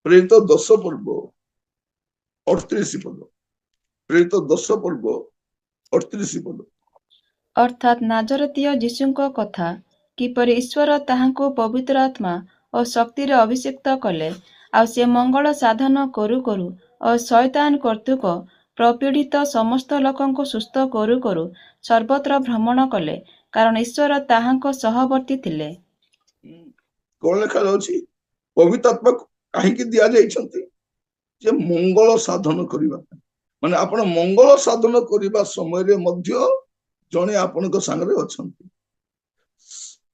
Speaker 1: ପ୍ରେରିତ 10 ପର୍ବ 38 ପଦ, ପ୍ରେରିତ 10 ପର୍ବ 38 ପଦ।
Speaker 2: ଅର୍ଥାତ୍ ନାଜରତୀୟ ଯୀଶୁଙ୍କ କଥା, କିପରି ଈଶ୍ୱର ତାହାଙ୍କୁ ପବିତ୍ର ଆତ୍ମା ଓ ଶକ୍ତିରେ ଅଭିଷିକ୍ତ କଲେ, ଆଉ ସେ ମଙ୍ଗଳ ସାଧନ କରୁ କରୁ ଓ ଶୟତାନ କର୍ତ୍ତୃକ ପ୍ରପୀଡ଼ିତ ସମସ୍ତ ଲୋକଙ୍କୁ ସୁସ୍ଥ କରୁ କରୁ ସର୍ବତ୍ର ଭ୍ରମଣ କଲେ, କାରଣ ଈଶ୍ୱର ତାହାଙ୍କ ସହବର୍ତ୍ତୀ ଥିଲେ।
Speaker 1: କଣ ଲେଖାଯାଉଛି? ପବିତ୍ର ଆତ୍ମା କାହିଁକି ଦିଆଯାଇଛନ୍ତି? ଯେ ମଙ୍ଗଳ ସାଧନ କରିବା ପାଇଁ। ମାନେ ଆପଣ ମଙ୍ଗଳ ସାଧନ କରିବା ସମୟରେ ମଧ୍ୟ ଜଣେ ଆପଣଙ୍କ ସାଙ୍ଗରେ ଅଛନ୍ତି,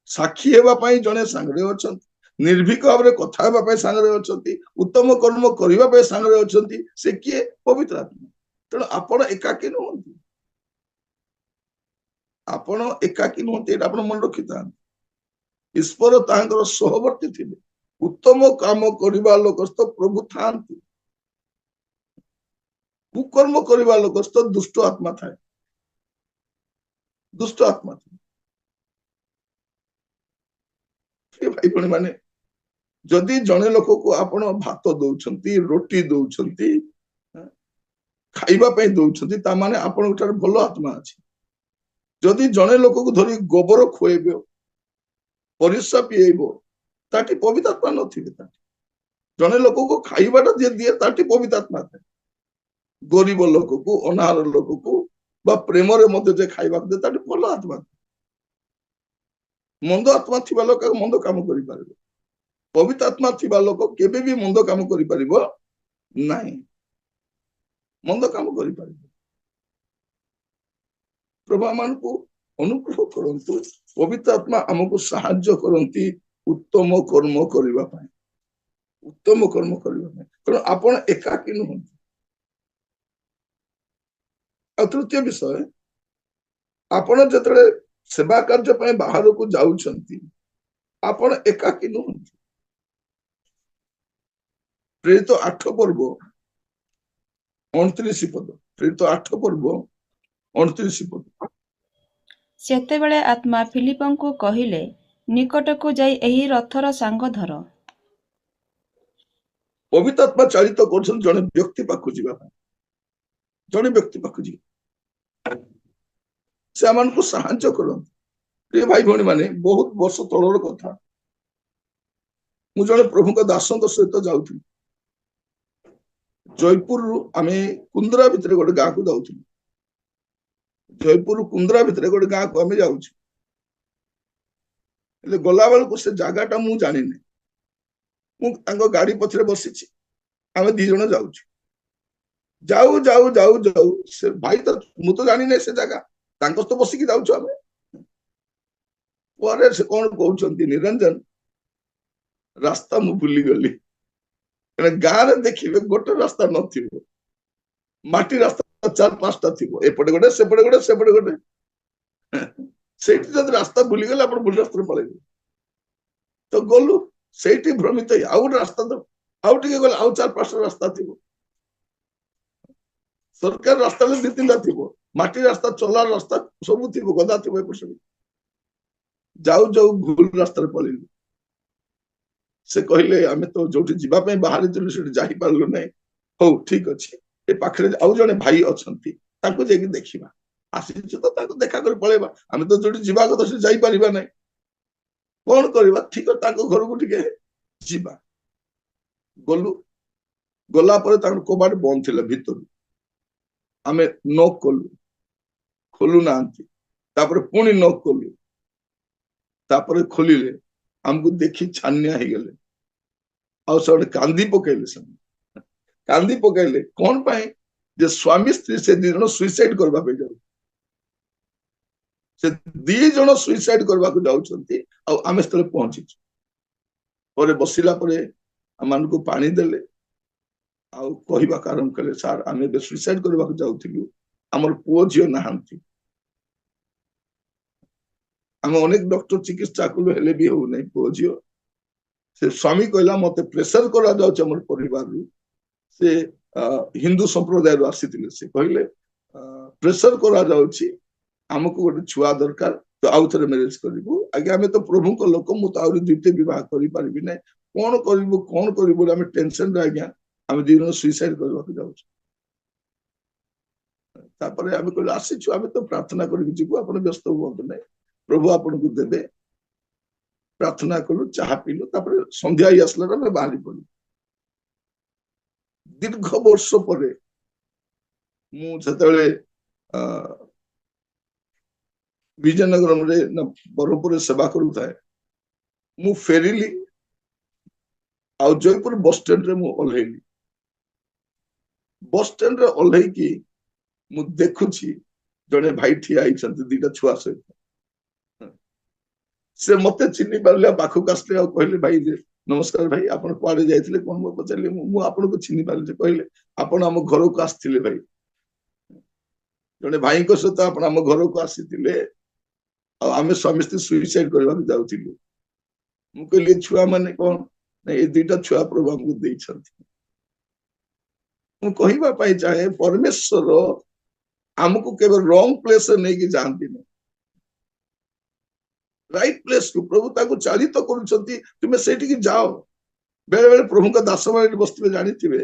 Speaker 1: ସାକ୍ଷୀ ହେବା ପାଇଁ ଜଣେ ସାଙ୍ଗରେ ଅଛନ୍ତି, ନିର୍ଭୀକ ଭାବରେ କଥା ହେବା ପାଇଁ ସାଙ୍ଗରେ ଅଛନ୍ତି, ଉତ୍ତମ କର୍ମ କରିବା ପାଇଁ ସାଙ୍ଗରେ ଅଛନ୍ତି। ସେ କିଏ? ପବିତ୍ର ଆତ୍ମା। ତେଣୁ ଆପଣ ଏକାକୀ ନୁହନ୍ତି, ଆପଣ ଏକାକୀ ନୁହନ୍ତି, ଏଇଟା ଆପଣ ମନେ ରଖିଥାନ୍ତି। ଈଶ୍ୱର ତାଙ୍କର ସହବର୍ତ୍ତୀ ଥିଲେ। ଉତ୍ତମ କାମ କରିବା ଲୋକ ତ ପ୍ରଭୁ ଥାନ୍ତି, କୁକର୍ମ କରିବା ଲୋକ ତ ଦୁଷ୍ଟ ଆତ୍ମା ଥାଏ, ଦୁଷ୍ଟ ଆତ୍ମା ଥାଏ। ଭାଇ ଭଉଣୀ ମାନେ, ଯଦି ଜଣେ ଲୋକକୁ ଆପଣ ଭାତ ଦଉଛନ୍ତି, ରୋଟି ଦଉଛନ୍ତି, ଖାଇବା ପାଇଁ ଦଉଛନ୍ତି, ତା ମାନେ ଆପଣଙ୍କ ଠାରେ ଭଲ ଆତ୍ମା ଅଛି। ଯଦି ଜଣେ ଲୋକକୁ ଧରି ଗୋବର ଖୁଆଇବ, ପରିସ୍ରା ପିଏଇବ, ତାଠି ପବିତ୍ର ଆତ୍ମା ନଥିବେ। ତାଠି ଜଣେ ଲୋକକୁ ଖାଇବାଟା ଯିଏ ଦିଏ ତାଠି ପବିତ୍ର ଆତ୍ମା ଥାଏ। ଗରିବ ଲୋକକୁ, ଅନାହାର ଲୋକକୁ ବା ପ୍ରେମରେ ମଧ୍ୟ ଯେ ଖାଇବାକୁ ଦିଏ ତାଠି ଭଲ ଆତ୍ମା ଥାଏ। ମନ୍ଦ ଆତ୍ମା ଥିବା ଲୋକ ମନ୍ଦ କାମ କରିପାରିବ, ପବିତ୍ର ଆତ୍ମା ଥିବା ଲୋକ କେବେ ବି ମନ୍ଦ କାମ କରିପାରିବ ନାହିଁ, ମନ୍ଦ କାମ କରିପାରିବ। ପ୍ରଭୁ ଆମମାନଙ୍କୁ ଅନୁଗ୍ରହ କରନ୍ତୁ, ପବିତ୍ର ଆତ୍ମା ଆମକୁ ସାହାଯ୍ୟ କରନ୍ତି ଉତ୍ତମ କର୍ମ କରିବା ପାଇଁ, ଉତ୍ତମ କର୍ମ କରିବା ପାଇଁ, କାରଣ ଆପଣ ଏକାକୀ ନୁହନ୍ତି। ଆଉ ତୃତୀୟ ବିଷୟ, ଆପଣ ଯେତେବେଳେ ସେବା କାର୍ଯ୍ୟ ପାଇଁ ବାହାରକୁ ଯାଉଛନ୍ତି ଆପଣ ଏକାକୀ ନୁହନ୍ତି। ପ୍ରେରିତ 8 ପର୍ବ 29 ପଦ, ପ୍ରେରିତ 8 ପର୍ବ 29 ପଦ।
Speaker 2: ସେତେବେଳେ ଆତ୍ମା ଫିଲିପଙ୍କୁ କହିଲେ, ନିକଟକୁ ଯାଇ ଏହି ରଥର ସାଙ୍ଗ ଧର।
Speaker 1: ପବିତ୍ର ଆତ୍ମା ଚାଳିତ କରୁଛନ୍ତି ଜଣେ ବ୍ୟକ୍ତି ପାଖକୁ ଯିବା ପାଇଁ, ଜଣେ ବ୍ୟକ୍ତି ପାଖକୁ ଯିବା, ସେ ଆମମାନଙ୍କୁ ସାହାଯ୍ୟ କରନ୍ତି। ପ୍ରିୟ ଭାଇ ଭଉଣୀ ମାନେ, ବହୁତ ବର୍ଷ ତଳର କଥା, ମୁଁ ଜଣେ ପ୍ରଭୁଙ୍କ ଦାସଙ୍କ ସହିତ ଯାଉଥିଲି। ଜୟପୁରରୁ ଆମେ କୁନ୍ଦ୍ରା ଭିତରେ ଗୋଟେ ଗାଁକୁ ଯାଉଥିଲୁ, ଜୟପୁର କୁନ୍ଦ୍ରା ଭିତରେ ଗୋଟେ ଗାଁକୁ ଆମେ ଯାଉଛୁ। ହେଲେ ଗଲା ବେଳକୁ ସେ ଜାଗାଟା ମୁଁ ଜାଣିନି, ମୁଁ ତାଙ୍କ ଗାଡି ପଛରେ ବସିଛି, ଆମେ 2 ଜଣ ଯାଉଛୁ। ଯାଉ ଯାଉ ଯାଉ ଯାଉ ସେ ଭାଇ ତ, ମୁଁ ତ ଜାଣିନି ସେ ଜାଗା, ତାଙ୍କ ତ ବସିକି ଯାଉଛୁ ଆମେ। ପରେ ସେ କଣ କହୁଛନ୍ତି, ନିରଞ୍ଜନ ରାସ୍ତା ମୁଁ ଭୁଲିଗଲି। ଗାଁରେ ଦେଖିବେ ଗୋଟେ ରାସ୍ତା ନଥିବ, ମାଟି ରାସ୍ତା 4-5ଟା ଥିବ, ଏପଟେ ଗୋଟେ ସେପଟେ ଗୋଟେ ସେପଟେ ଗୋଟେ। ସେଇଠି ଯଦି ରାସ୍ତା ଭୁଲିଗଲେ ଆପଣ ଭୁଲ ରାସ୍ତାରେ ପଳେଇବେ। ତ ଗଲୁ, ସେଇଠି ଭ୍ରମିତ ହେଇ ଆଉ ଗୋଟେ ରାସ୍ତା, ତ ଆଉ ଟିକେ ଗଲେ ଆଉ 4-5ଟା ରାସ୍ତା ଥିବ, ସରକାର ରାସ୍ତା 2-3ଟା ଥିବ, ମାଟି ରାସ୍ତା, ଚଲା ରାସ୍ତା ସବୁ ଥିବ, ଗଦା ଥିବ ଏପଟ ସବୁ। ଯାଉ ଯାଉ ଭୁଲ ରାସ୍ତାରେ ପଳେଇଲୁ। ସେ କହିଲେ, ଆମେ ତ ଯୋଉଠି ଯିବା ପାଇଁ ବାହାରିଥିଲୁ ସେଠି ଯାଇପାରିଲୁ ନାହିଁ। ହଉ ଠିକ ଅଛି, ଏ ପାଖରେ ଆଉ ଜଣେ ଭାଇ ଅଛନ୍ତି, ତାଙ୍କୁ ଯାଇକି ଦେଖିବା, ଆସିଛୁ ତ ତାଙ୍କୁ ଦେଖା କରି ପଳେଇବା, ଆମେ ତ ଯୋଉଠି ଯିବା କଥା ସେଠି ଯାଇପାରିବା ନାହିଁ, କଣ କରିବା, ଠିକ ତାଙ୍କ ଘରକୁ ଟିକେ ଯିବା। ଗଲୁ, ଗଲା ପରେ ତାଙ୍କ କବାଟ ବନ୍ଦ ଥିଲା ଭିତରୁ, ଆମେ ନକ୍ କଲୁ, ଖୋଲୁ ନାହାନ୍ତି, ତାପରେ ପୁଣି ନକ୍ କଲୁ, ତାପରେ ଖୋଲିଲେ, ଆମକୁ ଦେଖି ଛାନିଆ ହେଇଗଲେ, ଆଉ ସେ ଗୋଟେ କାନ୍ଦି ପକେଇଲେ। ସେମାନେ କାନ୍ଦି ପକେଇଲେ, କଣ ପାଇଁ, ଯେ ସ୍ୱାମୀ ସ୍ତ୍ରୀ ସେ 2 ଜଣ ସୁଇସାଇଡ କରିବା ପାଇଁ ଯାଉ, ସେ 2 ଜଣ ସୁଇସାଇଡ କରିବାକୁ ଯାଉଛନ୍ତି, ଆଉ ଆମେ ସେତେବେଳେ ପହଞ୍ଚିଛୁ। ପରେ ବସିଲା ପରେ ଆମମାନଙ୍କୁ ପାଣି ଦେଲେ, ଆଉ କହିବା କାରଣ କଲେ, ସାର୍ ଆମେ ଏବେ ସୁଇସାଇଡ କରିବାକୁ ଯାଉଥିଲୁ, ଆମର ପୁଅ ଝିଅ ନାହାନ୍ତି, ଆମେ ଅନେକ ଡକ୍ଟର ଚିକିତ୍ସା କଲୁ ହେଲେ ବି ହଉନାହିଁ ପୁଅ ଝିଅ। ସେ ସ୍ୱାମୀ କହିଲା, ମତେ ପ୍ରେସର କରାଯାଉଛି ଆମର ପରିବାରରୁ, ସେ ହିନ୍ଦୁ ସମ୍ପ୍ରଦାୟରୁ ଆସିଥିଲେ, ସେ କହିଲେ ପ୍ରେସର କରାଯାଉଛି, ଆମକୁ ଗୋଟେ ଛୁଆ ଦରକାର, ତ ଆଉ ଥରେ ମ୍ୟାରେଜ କରିବୁ। ଆଜ୍ଞା ଆମେ ତ ପ୍ରଭୁଙ୍କ ଲୋକ, ମୁଁ ତ ଆହୁରି 2ଟି ବିବାହ କରିପାରିବି ନାହିଁ, କଣ କରିବୁ ଆମେ ଟେନସନରେ, ଆଜ୍ଞା ଆମେ 2 ଜଣ ସୁଇସାଇଡ କରିବାକୁ ଯାଉଛୁ। ତାପରେ ଆମେ କହିଲୁ, ଆସିଛୁ ଆମେ ତ ପ୍ରାର୍ଥନା କରିକି ଯିବୁ, ଆପଣ ବ୍ୟସ୍ତ ହୁଅନ୍ତୁ ନାହିଁ, ପ୍ରଭୁ ଆପଣଙ୍କୁ ଦେବେ। ପ୍ରାର୍ଥନା କଲୁ, ଚାହା ପିଇଲୁ, ତାପରେ ସନ୍ଧ୍ୟା ହେଇ ଆସିଲା ଆମେ ବାହାରି ପଡିଲୁ। ଦୀର୍ଘ ବର୍ଷ ପରେ ମୁଁ ଯେତେବେଳେ ବିଜୟନଗରରେ ନା ବ୍ରହ୍ମପୁରରେ ସେବା କରୁଥାଏ, ମୁଁ ଫେରିଲି, ଆଉ ଜୟପୁର ବସଷ୍ଟାଣ୍ଡରେ ମୁଁ ଓହ୍ଲେଇଲି। ବସଷ୍ଟାଣ୍ଡରେ ଓହ୍ଲେଇକି ମୁଁ ଦେଖୁଛି ଜଣେ ଭାଇ ଠିଆ ହେଇଛନ୍ତି 2ଟା ଛୁଆ ସହିତ। ସେ ମତେ ଚିହ୍ନି ପାରିଲେ, ପାଖକୁ ଆସିଲେ, ଆଉ କହିଲେ, ଭାଇ ନମସ୍କାର ଭାଇ, ଆପଣ କୁଆଡେ ଯାଇଥିଲେ କଣ, ମୁଁ ପଚାରିଲି, ମୁଁ ଆପଣଙ୍କୁ ଚିହ୍ନି ପାରିଲି। କହିଲେ, ଆପଣ ଆମ ଘରକୁ ଆସିଥିଲେ ଭାଇ, ଜଣେ ଭାଇଙ୍କ ସହିତ ଆପଣ ଆମ ଘରକୁ ଆସିଥିଲେ, ଆଉ ଆମେ ସ୍ୱାମୀ ସ୍ତ୍ରୀ ସୁଇସାଇଡ କରିବାକୁ ଯାଉଥିଲୁ। ମୁଁ କହିଲି, ଛୁଆ ମାନେ କଣ, ଏ 2ଟା ଛୁଆ ପ୍ରଭୁ ଆମକୁ ଦେଇଛନ୍ତି। ମୁଁ କହିବା ପାଇଁ ଚାହେଁ, ପରମେଶ୍ୱର ଆମକୁ କେବେ ରଙ୍ଗ ପ୍ଲେସରେ ନେଇକି ଯାଆନ୍ତିନି, ରାଇଟ ପ୍ଲେସକୁ ପ୍ରଭୁ ତାକୁ ଚାଳିତ କରୁଛନ୍ତି, ତୁମେ ସେଇଠିକି ଯାଅ। ବେଳେ ବେଳେ ପ୍ରଭୁଙ୍କ ଦାସ ମାନେ ବସିଥିବେ, ଜାଣିଥିବେ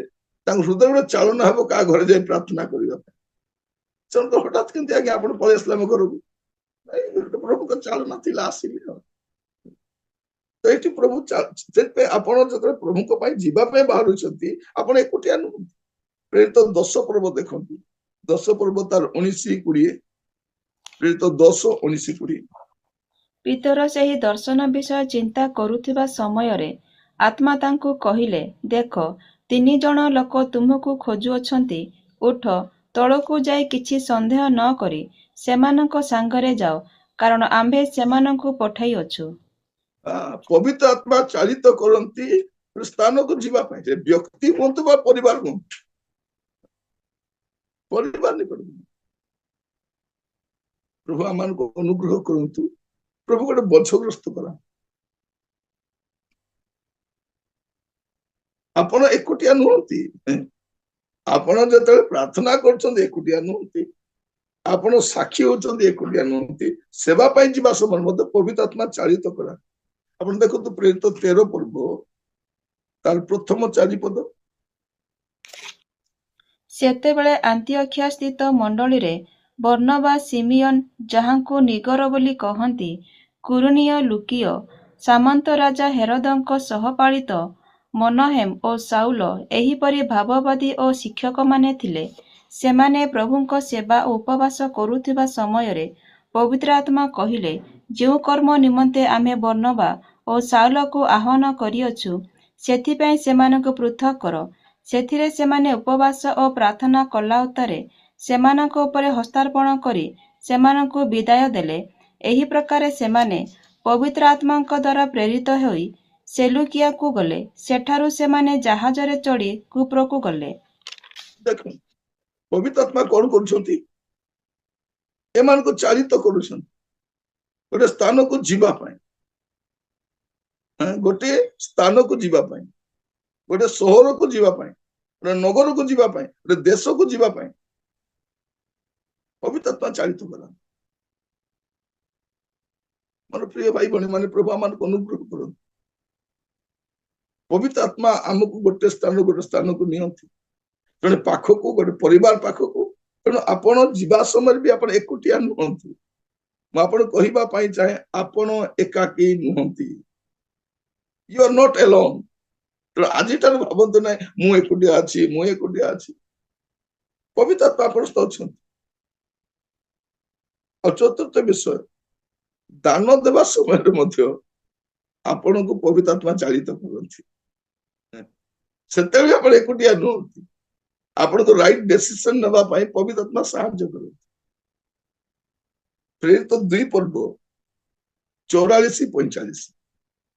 Speaker 1: ତାଙ୍କ ହୃଦୟରେ ଚାଳନା ହେବ କାହା ଘରେ ଯାଇ ପ୍ରାର୍ଥନା କରିବା ପାଇଁ। ସେମାନେ ହଠାତ୍ କେମିତି, ଆଜ୍ଞା ଆପଣ ପଳେଇ ଆସିଲେ ଆମ ଘରକୁ, ପ୍ରଭୁଙ୍କ ଚାଳନା ଥିଲା, ଆସିଲି। ତ ଏଠି ପ୍ରଭୁ, ସେଥିପାଇଁ ଆପଣ ଯେତେବେଳେ ପ୍ରଭୁଙ୍କ ପାଇଁ ଯିବା ପାଇଁ ବାହାରୁଛନ୍ତି, ଆପଣ ଏକୁଟିଆ ନୁହନ୍ତି। ପ୍ରେରିତ 10 ପର୍ବ ଦେଖନ୍ତୁ, 10 ପର୍ବ ତାର 19-20, ପ୍ରେରିତ 10-19-20।
Speaker 2: ପିତର ସେହି ଦର୍ଶନ ବିଷୟ ଚିନ୍ତା କରୁଥିବା ସମୟରେ ଆତ୍ମା ତାଙ୍କୁ କହିଲେ, ଦେଖ, 3 ଜଣ ଲୋକ ତୁମକୁ ଖୋଜୁଅଛନ୍ତି। ଉଠ, ତଳକୁ ଯାଇ କିଛି ସନ୍ଦେହ ନ କରି ସେମାନଙ୍କ ସାଙ୍ଗରେ ଯାଅ, କାରଣ ଆମ୍ଭେ ସେମାନଙ୍କୁ ପଠାଇଅଛୁ।
Speaker 1: ପବିତ୍ର ଆତ୍ମା ଚାଳିତ କରନ୍ତି ସ୍ଥାନକୁ ଯିବା ପାଇଁ। ସେ ବ୍ୟକ୍ତି ହୁଅନ୍ତୁ ବା ପରିବାର ହୁଅନ୍ତୁ, ପରିବାର ନିକଟ ପ୍ରଭୁ ଆମମାନଙ୍କୁ ଅନୁଗ୍ରହ କରନ୍ତୁ। ପ୍ରଭୁ ଗୋଟେ ବୋଝଗ୍ରସ୍ତ କରା। ଆପଣ ଏକୁଟିଆ ନୁହନ୍ତି। ଆପଣ ଯେତେବେଳେ ପ୍ରାର୍ଥନା କରୁଛନ୍ତି ଏକୁଟିଆ ନୁହନ୍ତି। ଆପଣ ସାକ୍ଷୀ ହଉଛନ୍ତି ଏକୁଟିଆ ନୁହନ୍ତି। ସେବା ପାଇଁ ଯିବା ସମୟରେ ମଧ୍ୟ ପବିତ୍ର ଆତ୍ମା ଚାଳିତ କରା। ଆପଣ ଦେଖନ୍ତୁ ପ୍ରେରିତ 13 ପର୍ବ ତାର ପ୍ରଥମ 4 ପଦ।
Speaker 2: ସେତେବେଳେ ଆନ୍ତିଓଖିଆ ସ୍ଥିତ ମଣ୍ଡଳୀରେ ବର୍ଣ୍ଣବା, ସିମିୟନ, ଯାହାଙ୍କୁ ନିଗର ବୋଲି କହନ୍ତି, କୁରନୀୟ ଲୁକିୟ, ସାମନ୍ତ ରାଜା ହେରୋଦଙ୍କ ସହପାଳିତ ମନହେମ ଓ ସାଉଲ, ଏହିପରି ଭାବବାଦୀ ଓ ଶିକ୍ଷକମାନେ ଥିଲେ। ସେମାନେ ପ୍ରଭୁଙ୍କ ସେବା ଓ ଉପବାସ କରୁଥିବା ସମୟରେ ପବିତ୍ର ଆତ୍ମା କହିଲେ, ଯେଉଁ କର୍ମ ନିମନ୍ତେ ଆମେ ବର୍ଣ୍ଣବା ଓ ସାଉଲକୁ ଆହ୍ୱାନ କରିଅଛୁ, ସେଥିପାଇଁ ସେମାନଙ୍କୁ ପୃଥକ୍ କର। ସେଥିରେ ସେମାନେ ଉପବାସ ଓ ପ୍ରାର୍ଥନା କଲା ଉତ୍ତାରେ ସେମାନଙ୍କ ଉପରେ ହସ୍ତାର୍ପଣ କରି ସେମାନଙ୍କୁ ବିଦାୟ ଦେଲେ। ଏହି ପ୍ରକାରେ ସେମାନେ ପବିତ୍ର ଆତ୍ମାଙ୍କ ଦ୍ୱାରା ପ୍ରେରିତ ହୋଇ ସେଲୁକିଆକୁ ଗଲେ। ସେଠାରୁ ସେମାନେ ଜାହାଜରେ ଚଢ଼ି କୁପ୍ରକୁ ଗଲେ।
Speaker 1: ଦେଖନ୍ତୁ ପବିତ୍ର ଆତ୍ମା କଣ କରୁଛନ୍ତି? ଏମାନଙ୍କୁ ଚାଳିତ କରୁଛନ୍ତି ଗୋଟେ ସ୍ଥାନକୁ ଯିବା ପାଇଁ, ଗୋଟେ ସ୍ଥାନକୁ ଯିବା ପାଇଁ, ଗୋଟେ ସହରକୁ ଯିବା ପାଇଁ, ଗୋଟେ ନଗରକୁ ଯିବା ପାଇଁ, ଗୋଟେ ଦେଶକୁ ଯିବା ପାଇଁ ପବିତ୍ର ଆତ୍ମା ଚାଳିତ କଲା। ମୋର ପ୍ରିୟ ଭାଇ ଭଉଣୀ ମାନେ, ପ୍ରଭୁ ଆମମାନଙ୍କୁ ଅନୁଗ୍ରହ କରନ୍ତୁ। ପବିତ୍ର ଆତ୍ମା ଆମକୁ ଗୋଟେ ସ୍ଥାନକୁ ନିଅନ୍ତି, ଜଣେ ପାଖକୁ, ଗୋଟେ ପରିବାର ପାଖକୁ। ତେଣୁ ଆପଣ ଯିବା ସମୟରେ ବି ଆପଣ ଏକୁଟିଆ ନୁହନ୍ତି। ମୁଁ ଆପଣ କହିବା ପାଇଁ ଚାହେଁ, ଆପଣ ଏକାକୀ ନୁହନ୍ତି। You are not alone. ତେଣୁ ଆଜିଠାରୁ ଭାବନ୍ତୁ ନାହିଁ ମୁଁ ଏକୁଟିଆ ଅଛି, ମୁଁ ଏକୁଟିଆ ଅଛି। ପବିତ୍ର ଆତ୍ମା ଆପଣ ସହିତ ଅଛନ୍ତି। ଆଉ ଚତୁର୍ଥ ବିଷୟ, ଦାନ ଦେବା ସମୟରେ ମଧ୍ୟ ଆପଣଙ୍କୁ ପବିତ୍ର ଆତ୍ମା ଚାଳିତ କରନ୍ତି। ସେତେବେଳେ ଆପଣ ଏକୁଟିଆ ନୁହନ୍ତି। ଆପଣଙ୍କୁ ରାଇଟ ଡିସିସନ ନେବା ପାଇଁ ପବିତ୍ର ଆତ୍ମା ସାହାଯ୍ୟ କରନ୍ତି। ପ୍ରେରିତ 2 ପର୍ବ 44-45।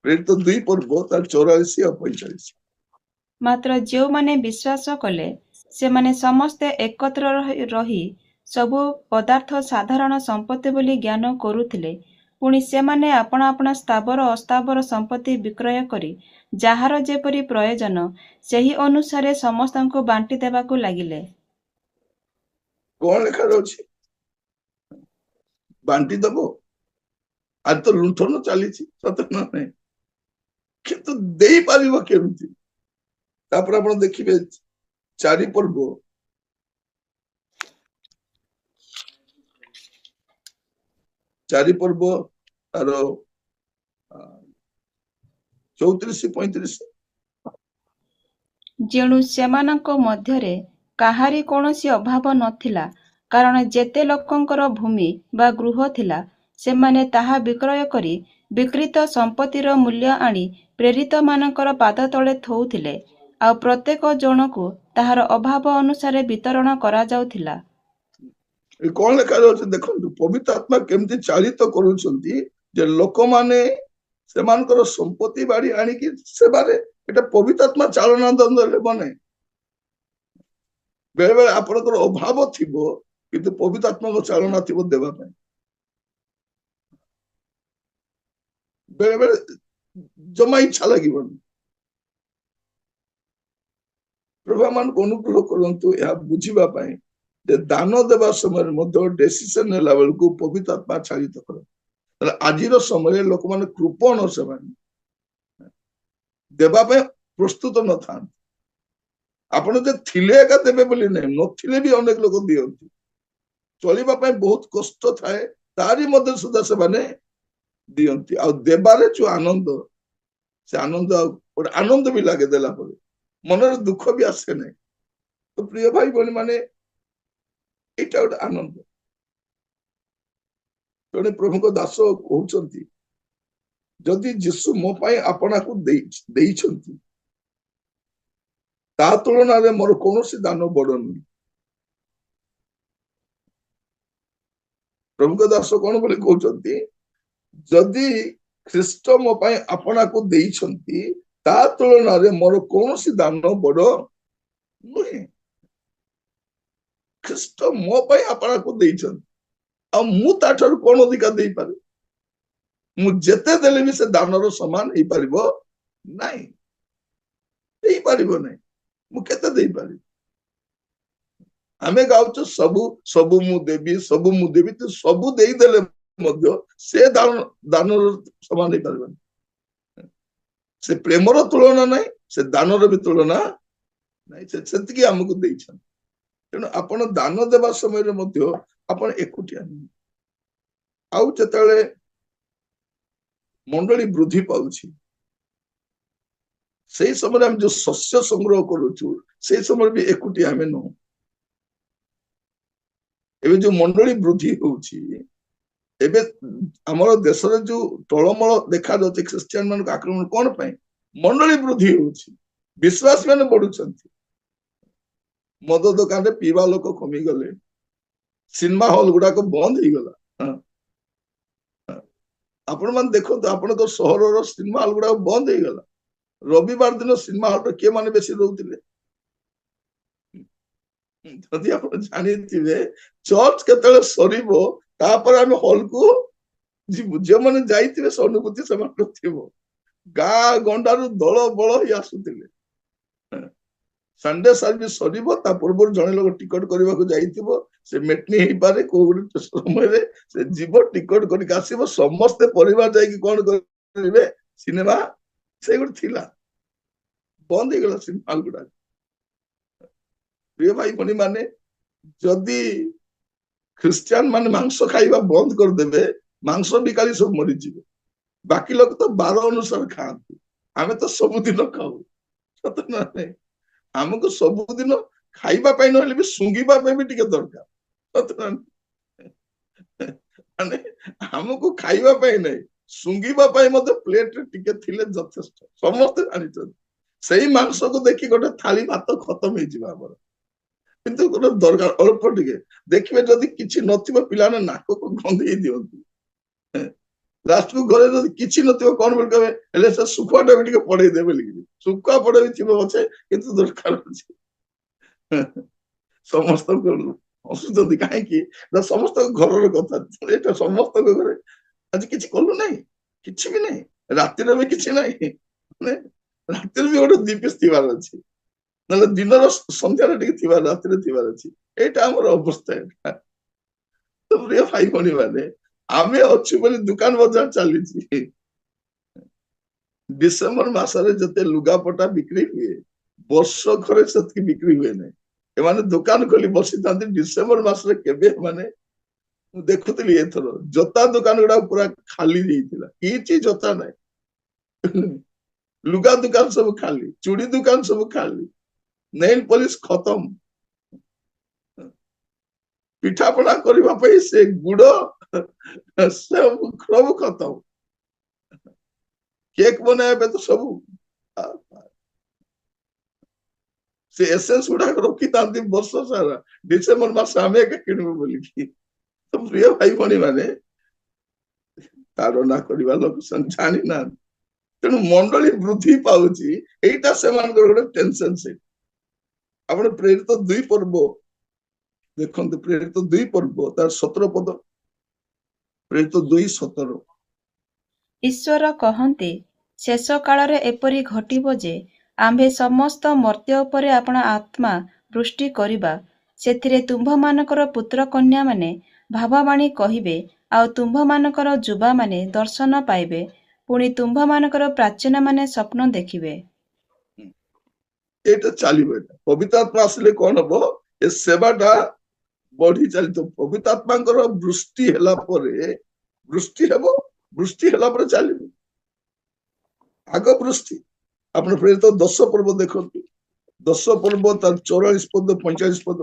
Speaker 1: ପ୍ରେରିତ 2 ପର୍ବ ତାର 44 ଆଉ 45।
Speaker 2: ମାତ୍ର ଯେଉଁମାନେ ବିଶ୍ୱାସ କଲେ, ସେମାନେ ସମସ୍ତେ ଏକତ୍ର ରହି ସବୁ ପଦାର୍ଥ ସାଧାରଣ ସମ୍ପତ୍ତି ବୋଲି ଜ୍ଞାନ କରୁଥିଲେ। ପୁଣି ସେମାନେ ଆପଣା ଆପଣା ସ୍ଥାବର ଅସ୍ଥାବର ସମ୍ପତ୍ତି ବିକ୍ରୟ କରି ଯାହାର ଯେପରି ପ୍ରୟୋଜନ, ସେହି ଅନୁସାରେ ସମସ୍ତଙ୍କୁ ବାଣ୍ଟି ଦେବାକୁ ଲାଗିଲେ।
Speaker 1: କଣ ଲେଖା ଅଛି? ବାଣ୍ଟି ଦବ। ଆଜି ତ ଲୁଣ୍ଠନ ଚାଲିଛି, ସତ ନାହିଁ? କିନ୍ତୁ ଦେଇପାରିବ କେମିତି? ତାପରେ ଆପଣ ଦେଖିବେ 4 ପର୍ବ 4 ପର୍ବ ତାର 34-35।
Speaker 2: ଯେଣୁ ସେମାନଙ୍କ ମଧ୍ୟରେ କାହାରି କୌଣସି ଅଭାବ ନଥିଲା, କାରଣ ଯେତେ ଲୋକଙ୍କର ଭୂମି ବା ଗୃହ ଥିଲା, ସେମାନେ ତାହା ବିକ୍ରୟ କରି ବିକ୍ରୀତ ସମ୍ପତ୍ତିର ମୂଲ୍ୟ ଆଣି ପ୍ରେରିତମାନଙ୍କର ପାଦ ତଳେ ଥୋଉଥିଲେ, ଆଉ ପ୍ରତ୍ୟେକ ଜଣକୁ ତାହାର ଅଭାବ ଅନୁସାରେ ବିତରଣ କରାଯାଉଥିଲା।
Speaker 1: କଣ ଲେଖା ଅଛି ଦେଖନ୍ତୁ। ପବିତ୍ର ଆତ୍ମା କେମିତି ଚାଳିତ କରୁଛନ୍ତି ଯେ ଲୋକମାନେ ସେମାନଙ୍କର ସମ୍ପତ୍ତି ବାଡି ଆଣିକି ସେବାରେ, ଏଟା ପବିତ୍ର ଆତ୍ମା ଚାଳନା ଦ୍ୱନ୍ଦ୍ୱ ବନେ। ବେଳେ ବେଳେ ଆପଣଙ୍କର ଅଭାବ ଥିବ, କିନ୍ତୁ ପବିତ୍ର ଆତ୍ମାଙ୍କ ଚାଳନା ଥିବ ଦେବା ପାଇଁ। ବେଳେ ବେଳେ ଜମା ଇଚ୍ଛା ଲାଗିବନି। ପ୍ରଭୁ ଆମମାନଙ୍କୁ ଅନୁଗ୍ରହ କରନ୍ତୁ ଏହା ବୁଝିବା ପାଇଁ ଯେ ଦାନ ଦେବା ସମୟରେ ମଧ୍ୟ ଡିସିସନ ନେଲା ବେଳକୁ ପବିତ୍ର ଆତ୍ମା ଚାଳିତ କରନ୍ତି। ଆଜିର ସମୟରେ ଲୋକମାନେ କୃପଣ, ସେମାନେ ଦେବା ପାଇଁ ପ୍ରସ୍ତୁତ ନଥାନ୍ତି। ଆପଣ ଯେ ଥିଲେ ଏକା ଦେବେ ବୋଲି ନାହିଁ, ନଥିଲେ ବି ଅନେକ ଲୋକ ଦିଅନ୍ତି। ଚଳିବା ପାଇଁ ବହୁତ କଷ୍ଟ ଥାଏ, ତାରି ମଧ୍ୟ ସୁଦ୍ଧା ସେମାନେ ଦିଅନ୍ତି। ଆଉ ଦେବାରେ ଯୋଉ ଆନନ୍ଦ, ସେ ଆନନ୍ଦ ଆଉ ଗୋଟେ ଆନନ୍ଦ ବି ଲାଗେ ଦେଲା ପରେ, ମନରେ ଦୁଃଖ ବି ଆସେ ନାହିଁ। ତ ପ୍ରିୟ ଭାଇ ଭଉଣୀ ମାନେ, ଏଇଟା ଗୋଟେ ଆନନ୍ଦ। ଜଣେ ପ୍ରଭୁଙ୍କ ଦାସ କହୁଛନ୍ତି, ଯଦି ଯୀଶୁ ମୋ ପାଇଁ ଆପଣାକୁ ଦେଇଛନ୍ତି ତା ତୁଳନାରେ ମୋର କୌଣସି ଦାନ ବଡ ନୁହେଁ। ପ୍ରଭୁଙ୍କ ଦାସ କଣ ବୋଲି କହୁଛନ୍ତି, ଯଦି ଖ୍ରୀଷ୍ଟ ମୋ ପାଇଁ ଆପଣାକୁ ଦେଇଛନ୍ତି ତା ତୁଳନାରେ ମୋର କୌଣସି ଦାନ ବଡ ନୁହେଁ। ଖ୍ରୀଷ୍ଟ ମୋ ପାଇଁ ଆପଣାକୁ ଦେଇଛନ୍ତି, ଆଉ ମୁଁ ତା ଠାରୁ କଣ ଅଧିକା ଦେଇପାରେ? ମୁଁ ଯେତେ ଦେଲେ ବି ସେ ଦାନର ସମାନ ହେଇପାରିବ ନାହିଁ, ହେଇପାରିବ ନାହିଁ। ମୁଁ କେତେ ଦେଇପାରିବି? ଆମେ ଗାଉଛୁ ସବୁ ସବୁ ମୁଁ ଦେବି, ସବୁ ମୁଁ ଦେବି, ତ ସବୁ ଦେଇଦେଲେ ମଧ୍ୟ ସେ ଦାନର ସମାନ ହେଇପାରିବନି। ସେ ପ୍ରେମର ତୁଳନା ନାହିଁ, ସେ ଦାନର ବି ତୁଳନା ନାହିଁ। ସେତିକି ଆମକୁ ଦେଇଛନ୍ତି। ତେଣୁ ଆପଣ ଦାନ ଦେବା ସମୟରେ ମଧ୍ୟ ଆପଣ ଏକୁଟିଆ ନୁହେଁ। ଆଉ ଯେତେବେଳେ ମଣ୍ଡଳୀ ବୃଦ୍ଧି ପାଉଛି ସେଇ ସମୟରେ ଆମେ ଯୋଉ ଶସ୍ୟ ସଂଗ୍ରହ କରୁଛୁ ସେଇ ସମୟରେ ବି ଏକୁଟିଆ ଆମେ ନୁହଁ। ଏବେ ଯୋଉ ମଣ୍ଡଳୀ ବୃଦ୍ଧି ହଉଛି, ଏବେ ଆମର ଦେଶରେ ଯୋଉ ଟଳମଳ ଦେଖାଯାଉଛି ଖ୍ରୀଷ୍ଟିଆନ ମାନଙ୍କ ଆକ୍ରମଣ କଣ ପାଇଁ? ମଣ୍ଡଳୀ ବୃଦ୍ଧି ହଉଛି, ବିଶ୍ୱାସୀ ମାନେ ବଢୁଛନ୍ତି, ମଦ ଦୋକାନରେ ପିଇବା ଲୋକ କମିଗଲେ, ସିନେମା ହଲ ଗୁଡାକ ବନ୍ଦ ହେଇଗଲା। ଆପଣ ମାନେ ଦେଖନ୍ତୁ, ଆପଣଙ୍କ ସହରର ସିନେମା ହଲ ଗୁଡାକ ବନ୍ଦ ହେଇଗଲା। ରବିବାର ଦିନ ସିନେମା ହଲରେ କିଏ ମାନେ ବେଶୀ ରହୁଥିଲେ? ଯଦି ଆପଣ ଜାଣିଥିବେ ଚର୍ଚ୍ଚ କେତେବେଳେ ସରିବ ତାପରେ ଆମେ ହଲକୁ ଯିବୁ। ଯେଉଁମାନେ ଯାଇଥିବେ ସେ ଅନୁଭୂତି ସେମାନଙ୍କର ଥିବ। ଗାଁ ଗଣ୍ଡାରୁ ଦଳ ବଳ ହେଇ ଆସୁଥିଲେ। ସଣ୍ଡେ ସର୍ଭିସ ସରିବ ତା ପୂର୍ବରୁ ଜଣେ ଲୋକ ଟିକଟ କରିବାକୁ ଯାଇଥିବ, ସେ ମେଟନି ହେଇପାରେ କୋଉ ଗୋଟେ ସମୟରେ ସେ ଯିବ, ଟିକଟ କରିକି ଆସିବ, ସମସ୍ତେ ପରିବାର ଯାଇକି କଣ କରିବେ? ସିନେମା। ସେ ଗୋଟେ ଥିଲା, ବନ୍ଦ ହେଇଗଲା ସିନେମା ହଲ ଗୁଡାକ। ପ୍ରିୟ ଭାଇ ଭଉଣୀ ମାନେ, ଯଦି ଖ୍ରୀଷ୍ଟିଆନ ମାନେ ମାଂସ ଖାଇବା ବନ୍ଦ କରିଦେବେ, ମାଂସ ବିକାଳି ସବୁ ମରିଯିବେ। ବାକି ଲୋକ ତ ବାର ଅନୁସାରେ ଖାଆନ୍ତି, ଆମେ ତ ସବୁଦିନ ଖାଉ। ସତ ନା ନାହିଁ? ଆମକୁ ସବୁଦିନ ଖାଇବା ପାଇଁ ନହେଲେ ବି ଶୁଙ୍ଘିବା ପାଇଁ ବି ଟିକେ ଦରକାର। ସତ ନା ନାହିଁ? ମାନେ ଆମକୁ ଖାଇବା ପାଇଁ ନାହିଁ, ଶୁଙ୍ଘିବା ପାଇଁ ମଧ୍ୟ ପ୍ଲେଟରେ ଟିକେ ଥିଲେ ଯଥେଷ୍ଟ। ସମସ୍ତେ ଜାଣିଛନ୍ତି। ସେଇ ମାଂସକୁ ଦେଖି ଗୋଟେ ଥାଳି ଭାତ ଖତମ ହେଇଯିବ ଆମର। କିନ୍ତୁ ଗୋଟେ ଦରକାର ଅଳ୍ପ ଟିକେ। ଦେଖିବେ ଯଦି କିଛି ନଥିବ ପିଲାମାନେ ନାକକୁ ଗନ୍ଧେଇ ଦିଅନ୍ତି। ଲାଷ୍ଟକୁ ଘରେ ଯଦି କିଛି ନଥିବ କଣ ବୋଲି କହିବେ, ହେଲେ ସେ ଶୁଖୁଆଟା ବି ଟିକେ ପଡେଇ ଦେବେ ବୋଲିକିରି। ଶୁଖୁଆ ପଡେଇ ଥିବ ପଛେ କିନ୍ତୁ ଦରକାର ଅଛି। ସମସ୍ତଙ୍କୁ ହସୁଛନ୍ତି କାହିଁକି ନା ସମସ୍ତଙ୍କ ଘରର କଥା। ଏଇଟା ସମସ୍ତଙ୍କ ଘରେ ଆଜି କିଛି କଲୁ ନାହିଁ, କିଛି ବି ନାହିଁ, ରାତିରେ ବି କିଛି ନାହିଁ, ରାତିରେ ବି ଗୋଟେ ଦି ପିସ୍ ଥିବାର ଅଛି, ନହେଲେ ଦିନର ସନ୍ଧ୍ୟାରେ ଟିକେ ଥିବାର, ରାତିରେ ଥିବାର ଅଛି। ଏଇଟା ଆମର ଅବସ୍ଥା। ଏଇଟା ତ ପ୍ରିୟ ଭାଇ ଭଉଣୀ ମାନେ, ଆମେ ଅଛୁ ବୋଲି ଦୋକାନ ବଜାର ଚାଲିଛି। ଡିସେମ୍ବର ମାସରେ ଯେତେ ଲୁଗାପଟା ବିକ୍ରି ହୁଏ ବର୍ଷ ଘରେ ସେତିକି ବିକ୍ରି ହୁଏ ନାହିଁ। ଏମାନେ ଦୋକାନ ଖୋଲି ବସିଥାନ୍ତି ଡିସେମ୍ବର ମାସରେ। କେବେ ମାନେ ମୁଁ ଦେଖୁଥିଲି ଏଥର ଜୋତା ଦୋକାନ ଗୁଡା ପୁରା ଖାଲି ହେଇଥିଲା, କିଛି ଜୋତା ନାହିଁ। ଲୁଗା ଦୋକାନ ସବୁ ଖାଲି, ଚୁଡ଼ି ଦୋକାନ ସବୁ ଖାଲି, ନେଲ ପଲିସ ଖତମ, ପିଠାପଣା କରିବା ପାଇଁ ସେ ଗୁଡ ସବୁ ଖତମ, କେକ୍ ବନେଇବା ପାଇଁ ତ ସବୁ ସେ ଏସେନ୍ସ ଗୁଡାକ ରଖିଥାନ୍ତି ବର୍ଷ ସାରା, ଡିସେମ୍ବର ମାସ ଆମେ ଏକା କିଣିବୁ ବୋଲିକି। ତ ପ୍ରିୟ ଭାଇ ଭଉଣୀ ମାନେ, ତାଡନା କରିବା ଲୋକ ଜାଣିନାହାନ୍ତି। ତେଣୁ ମଣ୍ଡଳୀ ବୃଦ୍ଧି ପାଉଛି, ଏଇଟା ସେମାନଙ୍କର ଗୋଟେ ଟେନସନ। ସେ ଆପଣ ପ୍ରେରିତ 2 ପର୍ବ ଦେଖନ୍ତୁ, ପ୍ରେରିତ 2 ପର୍ବ ତାର 17 ପଦ, ପ୍ରେରିତ 2:17।
Speaker 2: ଈଶ୍ୱର କହନ୍ତି, ଶେଷ କାଳରେ ଏପରି ଘଟିବ ଯେ ଆମ୍ଭେ ସମସ୍ତ ମର୍ତ୍ତ୍ୟ ଉପରେ ଆପଣ ଆତ୍ମା ବୃଷ୍ଟି କରିବା। ସେଥିରେ ତୁମ୍ଭମାନଙ୍କର ପୁତ୍ର କନ୍ୟାମାନେ ଭାବବାଣୀ କହିବେ, ଆଉ ତୁମ୍ଭମାନଙ୍କର ଯୁବାମାନେ ଦର୍ଶନ ପାଇବେ, ପୁଣି ତୁମ୍ଭମାନଙ୍କର ପ୍ରାଚୀନମାନେ ସ୍ୱପ୍ନ ଦେଖିବେ।
Speaker 1: ଏଇଟା ଚାଲିବ। ଏଇଟା ପବିତ୍ର ଆତ୍ମା ଆସିଲେ କଣ ହବ? ଏ ସେବାଟା ବଢି ଚାଲିଥିବ। ପବିତ୍ର ଆତ୍ମାଙ୍କର ବୃଷ୍ଟି ହେଲା ପରେ ବୃଷ୍ଟି ହେବ, ବୃଷ୍ଟି ହେଲା ପରେ ଚାଲିବ। ଆଗ ବୃଷ୍ଟି। ଆପଣ ପ୍ରେରିତ 10 ପର୍ବ ଦେଖନ୍ତୁ, 10 ପର୍ବ ତାର 44 ପଦ 45 ପଦ।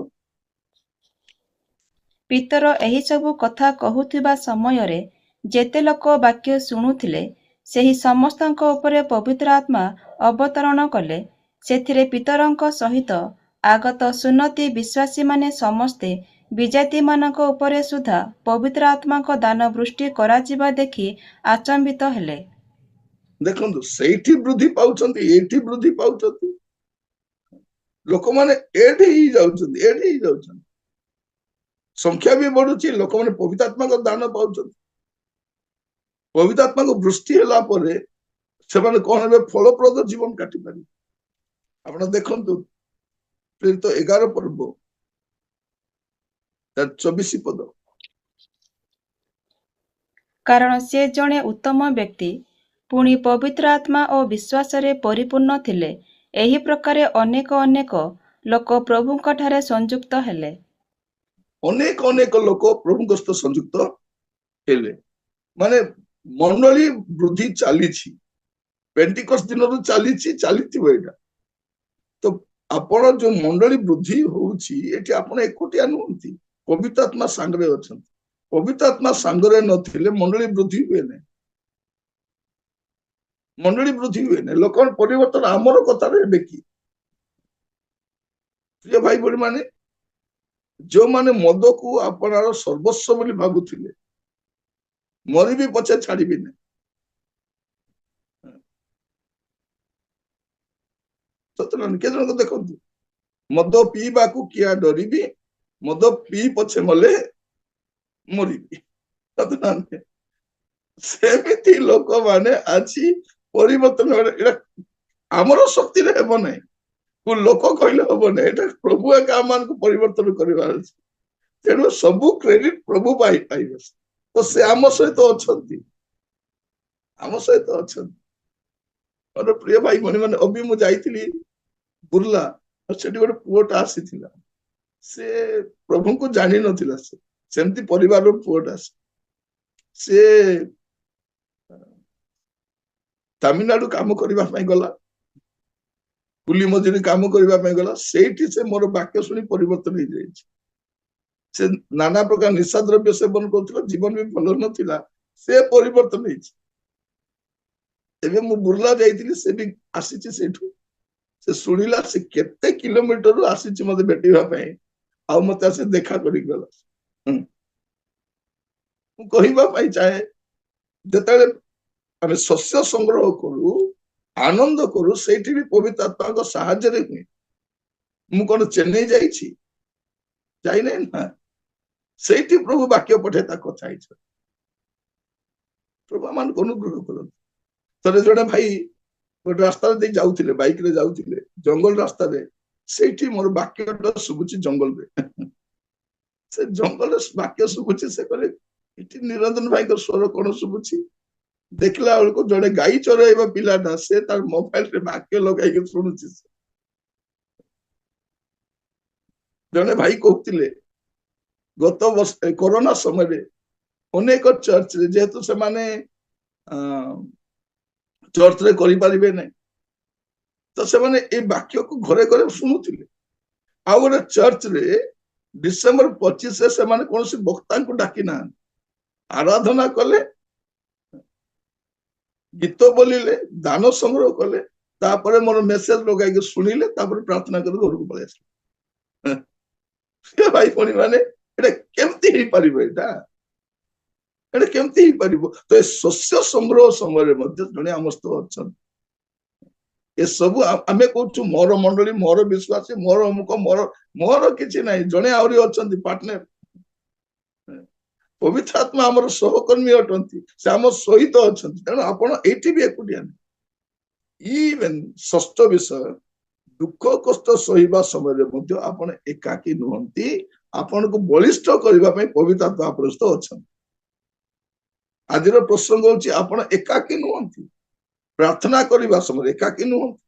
Speaker 2: ପିତର ଏହି ସବୁ କଥା କହୁଥିବା ସମୟରେ ଯେତେ ଲୋକ ବାକ୍ୟ ଶୁଣୁଥିଲେ ସେହି ସମସ୍ତଙ୍କ ଉପରେ ପବିତ୍ର ଆତ୍ମା ଅବତରଣ କଲେ। ସେଥିରେ ପିତରଙ୍କ ସହିତ ଆଗତ ସୁନ୍ନତି ବିଶ୍ୱାସୀମାନେ ସମସ୍ତେ ବିଜାତିମାନଙ୍କ ଉପରେ ସୁଦ୍ଧା ପବିତ୍ର ଆତ୍ମାଙ୍କ ଦାନ ବୃଷ୍ଟି କରାଯିବା ଦେଖି ଆଚମ୍ବିତ ହେଲେ।
Speaker 1: ଦେଖନ୍ତୁ ସେଇଠି ବୃଦ୍ଧି ପାଉଛନ୍ତି, ଏଇଠି ବୃଦ୍ଧି ପାଉଛନ୍ତି, ଲୋକମାନେ ଏଠି ହେଇଯାଉଛନ୍ତି, ସଂଖ୍ୟା ବି ବଢୁଛି, ଲୋକମାନେ ପବିତ୍ର ଆତ୍ମାଙ୍କ ଦାନ ପାଉଛନ୍ତି। ପବିତ୍ର ଆତ୍ମାଙ୍କ ବୃଷ୍ଟି ହେଲା ପରେ ସେମାନେ କଣ ହେବେ? ଫଳପ୍ରଦ ଜୀବନ କାଟି ପାରିବେ। ଆପଣ ଦେଖନ୍ତୁ ପ୍ରେରିତ 11 ପର୍ବ 24 ପଦ।
Speaker 2: କାରଣ ସେ ଜଣେ ଉତ୍ତମ ବ୍ୟକ୍ତି, ପୁଣି ପବିତ୍ର ଆତ୍ମା ଓ ବିଶ୍ୱାସରେ ପରିପୂର୍ଣ୍ଣ ଥିଲେ। ଏହି ପ୍ରକାରେ ଅନେକ ଅନେକ ଲୋକ ପ୍ରଭୁଙ୍କଠାରେ ସଂଯୁକ୍ତ ହେଲେ।
Speaker 1: ଅନେକ ଅନେକ ଲୋକ ପ୍ରଭୁଙ୍କ ସହିତ ସଂଯୁକ୍ତ ହେଲେ, ମାନେ ମଣ୍ଡଳୀ ବୃଦ୍ଧି ଚାଲିଛି। ପେଣ୍ଟିକୋସ୍ତ ଦିନରୁ ଚାଲିଥିବ ଏଇଟା। ତ ଆପଣ ଯୋଉ ମଣ୍ଡଳୀ ବୃଦ୍ଧି ହଉଛି, ଏଠି ଆପଣ ଏକୁଟିଆ ନୁହନ୍ତି, ପବିତ୍ର ଆତ୍ମା ସାଙ୍ଗରେ ଅଛନ୍ତି। ପବିତ୍ର ଆତ୍ମା ସାଙ୍ଗରେ ନଥିଲେ ମଣ୍ଡଳୀ ବୃଦ୍ଧି ହୁଏ ନାହିଁ। ମଣ୍ଡଳୀ ବୃଦ୍ଧି ହୁଏ ନାହିଁ, ଲୋକମାନେ ପରିବର୍ତ୍ତନ ଆମର କଥାରେ ହେବେ କି? ପ୍ରିୟ ଭାଇ ଭଉଣୀ ମାନେ, ଯୋଉମାନେ ମଦକୁ ଆପଣାର ସର୍ବସ୍ୱ ବୋଲି ଭାବୁଥିଲେ, ମରିବି ପଛେ ଛାଡିବି ନାହିଁ। ସତରାନ କେତେ ଜଣଙ୍କ ଦେଖନ୍ତୁ, ମଦ ପିଇବାକୁ କିଆ ଡରିବି, ମଦ ପିଇ ପଛେ ମଲେ ମରିବି। ସତରାନ ସେମିତି ଲୋକମାନେ ଆଜି ପରିବର୍ତ୍ତନ ଏଇଟା ଆମର ଶକ୍ତିରେ ହେବ ନାହିଁ, ଲୋକ କହିଲେ ହବ ନାହିଁ, ଏଇଟା ପ୍ରଭୁ ଏକା ଆମମାନଙ୍କୁ ପରିବର୍ତ୍ତନ କରିବାର ଅଛି। ତେଣୁ ସବୁ କ୍ରେଡିଟ ପ୍ରଭୁ ପାଇବେ। ତ ସେ ଆମ ସହିତ ଅଛନ୍ତି, ଆମ ସହିତ ଅଛନ୍ତି। ମୋର ପ୍ରିୟ ଭାଇ ଭଉଣୀ ମାନେ, ଅବି ମୁଁ ଯାଇଥିଲି ବୁର୍ଲା, ସେଠି ଗୋଟେ ପୁଅଟା ଆସିଥିଲା। ସେ ପ୍ରଭୁଙ୍କୁ ଜାଣିନଥିଲା, ସେ ସେମିତି ପରିବାରର ପୁଅଟା। ସେ ତାମିଲନାଡୁ କାମ କରିବା ପାଇଁ ଗଲା, କୁଲି ମଜୁରୀ କାମ କରିବା ପାଇଁ ଗଲା। ସେଇଠି ସେ ମୋର ବାକ୍ୟ ଶୁଣି ପରିବର୍ତ୍ତନ ହେଇଯାଇଛି। ସେ ନାନା ପ୍ରକାର ନିଶା ଦ୍ରବ୍ୟ ସେବନ କରୁଥିଲା, ଜୀବନ ବି ଭଲ ନଥିଲା, ସେ ପରିବର୍ତ୍ତନ ହେଇଛି। ଏବେ ମୁଁ ବୁର୍ଲା ଯାଇଥିଲି, ସେ ବି ଆସିଛି ସେଇଠୁ। ସେ ଶୁଣିଲା, ସେ କେତେ କିଲୋମିଟରରୁ ଆସିଛି ମତେ ଭେଟିବା ପାଇଁ, ଆଉ ମତେ ଆସି ଦେଖା କରିକି ଗଲା। ମୁଁ କହିବା ପାଇଁ ଚାହେଁ, ଯେତେବେଳେ ଆମେ ଶସ୍ୟ ସଂଗ୍ରହ କରୁ, ଆନନ୍ଦ କରୁ, ସେଇଠି ବି ପବିତ୍ର ଆତ୍ମାଙ୍କ ସାହାଯ୍ୟରେ ହୁଏ। ମୁଁ କଣ ଚେନ୍ନାଇ ଯାଇଛି? ଯାଇନାହିଁ ନା। ସେଇଠି ପ୍ରଭୁ ବାକ୍ୟ ପଠେଇ ତା କଥା ହେଇଛନ୍ତି। ପ୍ରଭୁ ଆମମାନଙ୍କୁ ଅନୁଗ୍ରହ କରନ୍ତୁ। ଥରେ ଜଣେ ଭାଇ ଗୋଟେ ରାସ୍ତାରେ ଦେଇ ଯାଉଥିଲେ, ବାଇକରେ ଯାଉଥିଲେ, ଜଙ୍ଗଲ ରାସ୍ତାରେ। ସେଇଠି ମୋର ବାକ୍ୟଟା ଶୁଭୁଛି ଜଙ୍ଗଲରେ। ସେ ଜଙ୍ଗଲରେ ବାକ୍ୟ ଶୁଭୁଛି, ସେ କହିଲେ ଏଠି ନିରଞ୍ଜନ ଭାଇଙ୍କ ସ୍ୱର କଣ ଶୁଭୁଛି? ଦେଖିଲା ବେଳକୁ ଜଣେ ଗାଈ ଚରାଇବା ପିଲାଟା, ସେ ତାର ମୋବାଇଲରେ ବାକ୍ୟ ଲଗାଇକି ଶୁଣୁଛି। ଜଣେ ଭାଇ କହୁଥିଲେ, ଗତ ବର୍ଷ କରୋନା ସମୟରେ ଅନେକ ଚର୍ଚ୍ଚରେ, ଯେହେତୁ ସେମାନେ ଚର୍ଚ୍ଚରେ କରିପାରିବେ ନାହିଁ, ତ ସେମାନେ ଏଇ ବାକ୍ୟକୁ ଘରେ ଘରେ ଶୁଣୁଥିଲେ। ଆଉ ଗୋଟେ ଚର୍ଚ୍ଚରେ ଡିସେମ୍ବର 25 ସେମାନେ କୌଣସି ବକ୍ତାଙ୍କୁ ଡାକି ନାହାନ୍ତି, ଆରାଧନା କଲେ, ଗୀତ ବୋଲିଲେ, ଦାନ ସଂଗ୍ରହ କଲେ, ତାପରେ ମୋର ମେସେଜ ଲଗାଇକି ଶୁଣିଲେ, ତାପରେ ପ୍ରାର୍ଥନା କରି ଘରକୁ ପଳେଇ ଆସିଲେ। ଭାଇ ଭଉଣୀ ମାନେ, ଏଇଟା କେମିତି ହେଇପାରିବ? ଏଇଟା କେମିତି ହେଇପାରିବ? ତ ଏ ଶସ୍ୟ ସଂଗ୍ରହ ସମୟରେ ମଧ୍ୟ ଜଣେ ଆମ ସହିତ ଅଛନ୍ତି। ଏସବୁ ଆମେ କହୁଛୁ ମୋର ମଣ୍ଡଳୀ, ମୋର ବିଶ୍ୱାସୀ, ମୋର ଅମୁକ, ମୋର କିଛି ନାହିଁ। ଜଣେ ଆହୁରି ଅଛନ୍ତି ପାର୍ଟନର, ପବିତ୍ର ଆତ୍ମା ଆମର ସହକର୍ମୀ ଅଟନ୍ତି, ସେ ଆମ ସହିତ ଅଛନ୍ତି। ତେଣୁ ଆପଣ ଏଇଠି ବି ଏକୁଟିଆ ନାହିଁ। ଇଭେନ ଷଷ୍ଠ ବିଷୟ, ଦୁଃଖ କଷ୍ଟ ସହିବା ସମୟରେ ମଧ୍ୟ ଆପଣ ଏକାକୀ ନୁହନ୍ତି। ଆପଣଙ୍କୁ ବଳିଷ୍ଠ କରିବା ପାଇଁ ପବିତ୍ର ଆତ୍ମା ଆପଣଙ୍କ ସହିତ ଅଛନ୍ତି। ଆଜିର ପ୍ରସଙ୍ଗ ହଉଛି, ଆପଣ ଏକାକୀ ନୁହନ୍ତି। ପ୍ରାର୍ଥନା କରିବା ସମୟରେ ଏକାକୀ ନୁହନ୍ତି,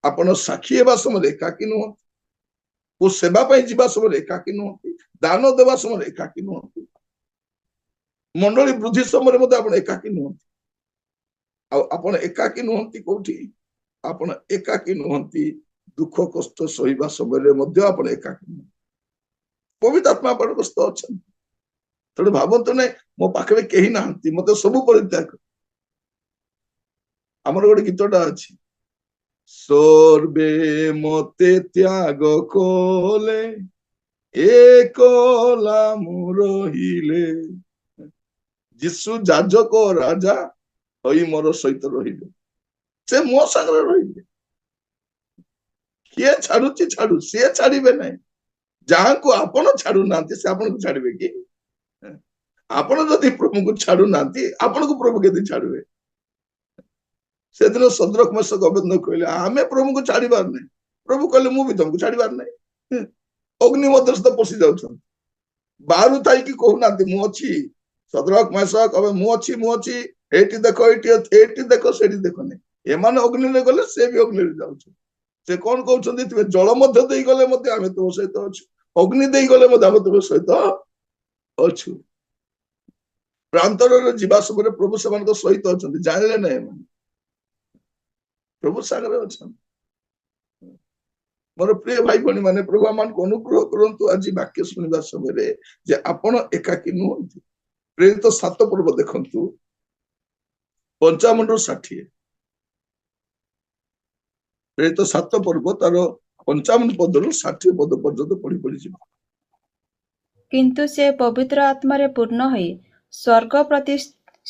Speaker 1: ଆପଣ ସାକ୍ଷୀ ହେବା ସମୟରେ ଏକାକୀ ନୁହନ୍ତି, ଓ ସେବା ପାଇଁ ଯିବା ସମୟରେ ଏକାକୀ ନୁହନ୍ତି, ଦାନ ଦେବା ସମୟରେ ଏକାକୀ ନୁହନ୍ତି, ମଣ୍ଡଳୀ ବୃଦ୍ଧି ସମୟରେ ମଧ୍ୟ ଆପଣ ଏକାକୀ ନୁହନ୍ତି। ଆଉ ଆପଣ ଏକାକୀ ନୁହନ୍ତି କୋଉଠି? ଆପଣ ଏକାକୀ ନୁହନ୍ତି ଦୁଃଖ କଷ୍ଟ ସହିବା ସମୟରେ ମଧ୍ୟ ଆପଣ ଏକାକୀ ନୁହନ୍ତି। ପବିତ୍ର ଆତ୍ମା ଆପଣଙ୍କ ସହିତ ଅଛନ୍ତି। ତେଣୁ ଭାବନ୍ତୁ ନାହିଁ ମୋ ପାଖରେ କେହି ନାହାନ୍ତି, ମତେ ସବୁ ପରିତ୍ୟାଗ। ଆମର ଗୋଟେ ଗୀତଟା ଅଛି, ସର୍ବେ ମତେ ତ୍ୟାଗ କଲେ ଏକଲା ମୁଁ ରହିଲେ, ଯୀଶୁ ଯାଜକ ରାଜା ହୋଇ ମୋର ସହିତ ରହିଲେ, ସେ ମୋ ସାଙ୍ଗରେ ରହିଲେ। କିଏ ଛାଡୁଛି ଛାଡୁ, ସିଏ ଛାଡିବେ ନାହିଁ। ଯାହାକୁ ଆପଣ ଛାଡୁନାହାନ୍ତି ସେ ଆପଣଙ୍କୁ ଛାଡିବେ କି? ଆପଣ ଯଦି ପ୍ରଭୁଙ୍କୁ ଛାଡୁନାହାନ୍ତି ଆପଣଙ୍କୁ ପ୍ରଭୁ କେତେ ଛାଡିବେ? ସେଦିନ ସଦ୍ରକ ମେଷକ ଅବେଦନେଗୋ କହିଲେ ଆମେ ପ୍ରଭୁଙ୍କୁ ଛାଡିବାର ନାହିଁ। ପ୍ରଭୁ କହିଲେ ମୁଁ ବି ତମକୁ ଛାଡିବାର ନାହିଁ। ଅଗ୍ନି ମଧ୍ୟରେ ତ ପଶି ଯାଉଛନ୍ତି, ବାହାରୁ ଥାଇକି କହୁନାହାନ୍ତି ମୁଁ ଅଛି। ସଦ୍ରକ ମେଷକ ଏବେ ମୁଁ ଅଛି, ଏଇଠି ଦେଖ, ଏଇଠି ଦେଖ, ସେଠି ଦେଖ ନାହିଁ। ଏମାନେ ଅଗ୍ନିରେ ଗଲେ ସେ ବି ଅଗ୍ନିରେ ଯାଉଛନ୍ତି। ସେ କଣ କହୁଛନ୍ତି, ତୁମେ ଜଳ ମଧ୍ୟ ଦେଇ ଗଲେ ମଧ୍ୟ ଆମେ ତୁମ ସହିତ ଅଛୁ, ଅଗ୍ନି ଦେଇ ଗଲେ ମଧ୍ୟ ଆମେ ତୁମ ସହିତ ଅଛୁ। ପ୍ରାନ୍ତରରେ ଯିବା ସମୟରେ ପ୍ରଭୁ ସେମାନଙ୍କ ସହିତ ଅଛନ୍ତି, ଜାଣିଲେ ନାହିଁ ଏମାନେ ପ୍ରଭୁ ସାଙ୍ଗରେ ଅଛନ୍ତି। ମୋର ପ୍ରିୟ ଭାଇ ଭଉଣୀ ମାନେ, ପ୍ରଭୁ ଆମମାନଙ୍କୁ ଅନୁଗ୍ରହ କରନ୍ତୁ ଆଜି ବାକ୍ୟ ଶୁଣିବା ସମୟରେ ଯେ ଆପଣ ଏକାକୀ ନୁହନ୍ତି। ପ୍ରେରିତ 7 ପର୍ବ ଦେଖନ୍ତୁ 55 ରୁ 60। ପ୍ରେରିତ 7 ପର୍ବ ତାର 55 ପଦରୁ 60 ପଦ ପର୍ଯ୍ୟନ୍ତ ପଢି ପଡିଯିବ।
Speaker 2: କିନ୍ତୁ ସେ ପବିତ୍ର ଆତ୍ମାରେ ପୂର୍ଣ୍ଣ ହୋଇ ସ୍ୱର୍ଗ ପ୍ରତି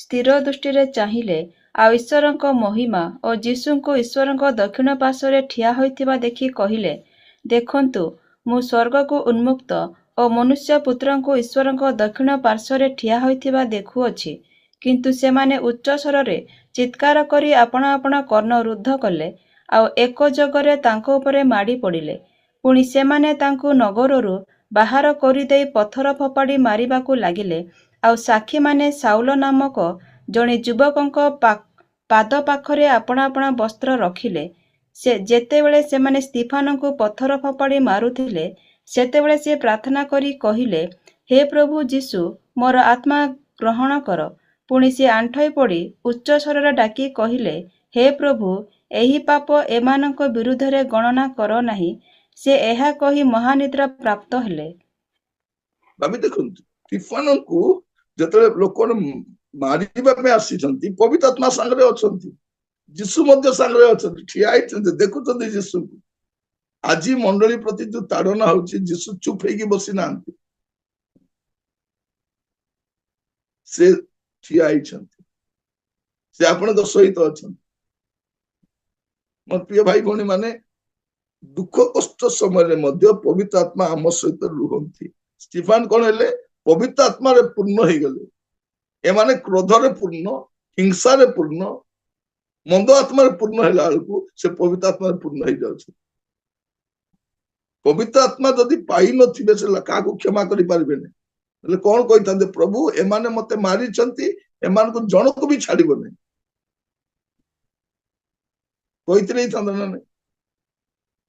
Speaker 2: ସ୍ଥିର ଦୃଷ୍ଟିରେ ଚାହିଁଲେ, ଆଉ ଈଶ୍ୱରଙ୍କ ମହିମା ଓ ଯୀଶୁଙ୍କୁ ଈଶ୍ୱରଙ୍କ ଦକ୍ଷିଣ ପାର୍ଶ୍ୱରେ ଠିଆ ହୋଇଥିବା ଦେଖି କହିଲେ, ଦେଖନ୍ତୁ ମୁଁ ସ୍ୱର୍ଗକୁ ଉନ୍ମୁକ୍ତ ଓ ମନୁଷ୍ୟପୁତ୍ରଙ୍କୁ ଈଶ୍ୱରଙ୍କ ଦକ୍ଷିଣ ପାର୍ଶ୍ୱରେ ଠିଆ ହୋଇଥିବା ଦେଖୁଅଛି। କିନ୍ତୁ ସେମାନେ ଉଚ୍ଚ ସ୍ୱରରେ ଚିତ୍କାର କରି ଆପଣା ଆପଣା କର୍ଣ୍ଣ ରୁଦ୍ଧ କଲେ, ଆଉ ଏକଯୋଗରେ ତାଙ୍କ ଉପରେ ମାଡ଼ି ପଡ଼ିଲେ। ପୁଣି ସେମାନେ ତାଙ୍କୁ ନଗରରୁ ବାହାର କରିଦେଇ ପଥର ଫୋପାଡ଼ି ମାରିବାକୁ ଲାଗିଲେ। ଆଉ ସାକ୍ଷୀମାନେ ସାଉଲ ନାମକ ଜଣେ ଯୁବକଙ୍କ ପାଦ ପାଖରେ ଆପଣା ଆପଣା ବସ୍ତ୍ର ରଖିଲେ। ଯେତେବେଳେ ସେମାନେ ସ୍ତିଫାନଙ୍କୁ ପଥର ଫୋପାଡ଼ି ମାରୁଥିଲେ, ସେତେବେଳେ ସେ ପ୍ରାର୍ଥନା କରି କହିଲେ, ହେ ପ୍ରଭୁ ଯୀଶୁ, ମୋର ଆତ୍ମା ଗ୍ରହଣ କର। ପୁଣି ସେ ଆଣ୍ଠୋଇ ପଡ଼ି ଉଚ୍ଚ ସ୍ୱରରେ ଡାକି କହିଲେ, ହେ ପ୍ରଭୁ, ଏହି ପାପ ଏମାନଙ୍କ ବିରୁଦ୍ଧରେ ଗଣନା କର ନାହିଁ। ସେ ଏହା କହି ମହାନିଦ୍ରା ପ୍ରାପ୍ତ ହେଲେ।
Speaker 1: ଭାବି ଦେଖନ୍ତୁ, ସ୍ତିଫାନଙ୍କୁ ଯେତେବେଳେ ଲୋକମାନେ ମାରିବା ପାଇଁ ଆସିଛନ୍ତି, ପବିତ୍ର ଆତ୍ମା ସାଙ୍ଗରେ ଅଛନ୍ତି, ଯୀଶୁ ମଧ୍ୟ ସାଙ୍ଗରେ ଅଛନ୍ତି, ଠିଆ ହେଇଛନ୍ତି, ଦେଖୁଛନ୍ତି ଯୀଶୁଙ୍କୁ। ଆଜି ମଣ୍ଡଳୀ ପ୍ରତି ଯୋଉ ତାଡନା ହଉଛି, ଯୀଶୁ ଚୁପ ହେଇକି ବସି ନାହାନ୍ତି, ସେ ଠିଆ ହେଇଛନ୍ତି, ସେ ଆପଣଙ୍କ ସହିତ ଅଛନ୍ତି। ମୋ ପ୍ରିୟ ଭାଇ ଭଉଣୀ ମାନେ, ଦୁଃଖ କଷ୍ଟ ସମୟରେ ମଧ୍ୟ ପବିତ୍ର ଆତ୍ମା ଆମ ସହିତ ରୁହନ୍ତି। ସ୍ତିଫାନ କଣ ହେଲେ? ପବିତ୍ର ଆତ୍ମାରେ ପୂର୍ଣ୍ଣ ହେଇଗଲେ। ଏମାନେ କ୍ରୋଧରେ ପୂର୍ଣ୍ଣ, ହିଂସାରେ ପୂର୍ଣ୍ଣ, ମନ୍ଦ ଆତ୍ମାରେ ପୂର୍ଣ୍ଣ ହେଲା ବେଳକୁ ସେ ପବିତ୍ର ଆତ୍ମାରେ ପୂର୍ଣ୍ଣ ହେଇଯାଉଛି। ପବିତ୍ର ଆତ୍ମା ଯଦି ପାଇନଥିବେ ସେ କାହାକୁ କ୍ଷମା କରିପାରିବେନି। ହେଲେ କଣ କହିଥାନ୍ତେ, ପ୍ରଭୁ ଏମାନେ ମତେ ମାରିଛନ୍ତି, ଏମାନଙ୍କୁ ଜଣକୁ ବି ଛାଡିବ ନାହିଁ, କହିଥିଲେ ହେଇଥାନ୍ତା ନା ନାଇଁ?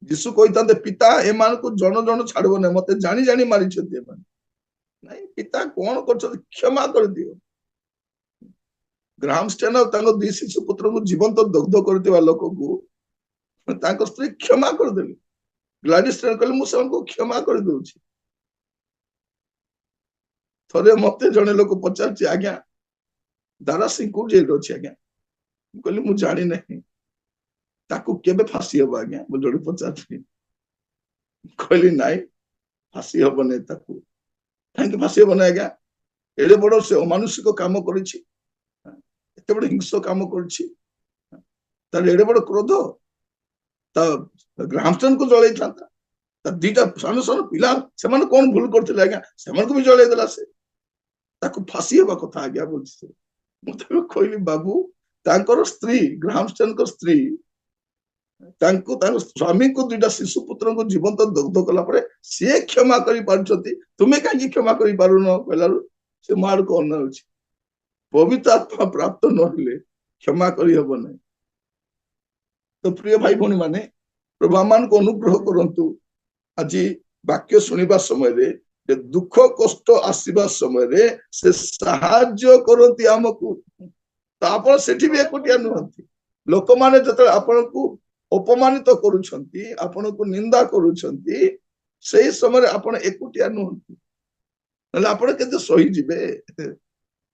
Speaker 1: ଯୀଶୁ କହିଥାନ୍ତେ, ପିତା ଏମାନଙ୍କୁ ଜଣ ଜଣ ଛାଡିବ ନାହିଁ, ମତେ ଜାଣି ଜାଣି ମାରିଛନ୍ତି ଏମାନେ। ନାଇଁ, ପିତା କଣ କରୁଛନ୍ତି, କ୍ଷମା କରିଦିଅ। ଗ୍ରାହାମ ଷ୍ଟେନ ତାଙ୍କ 2 ଶିଶୁ ପୁତ୍ରଙ୍କୁ ଜୀବନ୍ତ ଦଗ୍ଧ କରିଥିବା ଲୋକକୁ ତାଙ୍କ ସ୍ତ୍ରୀ କ୍ଷମା କରିଦେଲେ। ଗ୍ଲାଡିସ୍ ଷ୍ଟେନ କହିଲେ, ମୁଁ ସେମାନଙ୍କୁ କ୍ଷମା କରିଦଉଛି। ଥରେ ମତେ ଜଣେ ଲୋକ ପଚାରୁଛି, ଆଜ୍ଞା ଦାରା ସିଂ କୋଉ ଜେଲରେ ଅଛି ଆଜ୍ଞା? ମୁଁ କହିଲି, ମୁଁ ଜାଣି ନାହିଁ, ତାକୁ କେବେ ଫାଶୀ ହବ ଆଜ୍ଞା? ମୁଁ ଜଣେ ପଚାରୁଛି। କହିଲି, ନାଇଁ, ଫାଶୀ ହବନି ତାକୁ। କାହିଁକି ଫାଶୀ ହବନି ଆଜ୍ଞା? ଏଡେ ବଡ ସେ ଅମାନୁଷିକ କାମ କରିଛି, ଏତେ ବଡ ହିଂସ କାମ କରିଛି, ତାର ଏଡେ ବଡ କ୍ରୋଧ, ତା ଗ୍ରାମଷ୍ଟନକୁ ଜଳେଇଥାନ୍ତା, ତା 2ଟା ସାନ ସାନ ପିଲା, ସେମାନେ କଣ ଭୁଲ କରିଥିଲେ ଆଜ୍ଞା? ସେମାନଙ୍କୁ ବି ଜଳେଇ ଦେଲା ସେ, ତାକୁ ଫାଶୀ ହେବା କଥା ଆଜ୍ଞା ବୋଲଛି ସେ। ମୁଁ ତାକୁ କହିଲି, ବାବୁ, ତାଙ୍କର ସ୍ତ୍ରୀ, ଗ୍ରାହାମଷ୍ଟେନଙ୍କ ସ୍ତ୍ରୀ, ତାଙ୍କ ସ୍ୱାମୀଙ୍କୁ 2ଟା ଶିଶୁ ପୁତ୍ରଙ୍କୁ ଜୀବନ୍ତ ଦଗ୍ଧ କଲା ପରେ ସିଏ କ୍ଷମା କରିପାରୁଛନ୍ତି, ତୁମେ କାହିଁକି କ୍ଷମା କରିପାରୁନ? କହିଲାରୁ ସେ ମୋ ଆଡକୁ ଅନାଉଛି। ପବିତ୍ର ଆତ୍ମା ପ୍ରାପ୍ତ ନହେଲେ କ୍ଷମା କରିହବ ନାହିଁ। ତ ପ୍ରିୟ ଭାଇ ଭଉଣୀ ମାନେ, ପ୍ରଭୁ ଆମମାନଙ୍କୁ ଅନୁଗ୍ରହ କରନ୍ତୁ ଆଜି ବାକ୍ୟ ଶୁଣିବା ସମୟରେ, ଯେ ଦୁଃଖ କଷ୍ଟ ଆସିବା ସମୟରେ ସେ ସାହାଯ୍ୟ କରନ୍ତି ଆମକୁ। ତ ଆପଣ ସେଠି ବି ଏକୁଟିଆ ନୁହନ୍ତି। ଲୋକମାନେ ଯେତେବେଳେ ଆପଣଙ୍କୁ ଅପମାନିତ କରୁଛନ୍ତି, ଆପଣଙ୍କୁ ନିନ୍ଦା କରୁଛନ୍ତି, ସେଇ ସମୟରେ ଆପଣ ଏକୁଟିଆ ନୁହନ୍ତି। ହେଲେ ଆପଣ କେତେ ସହିଯିବେ?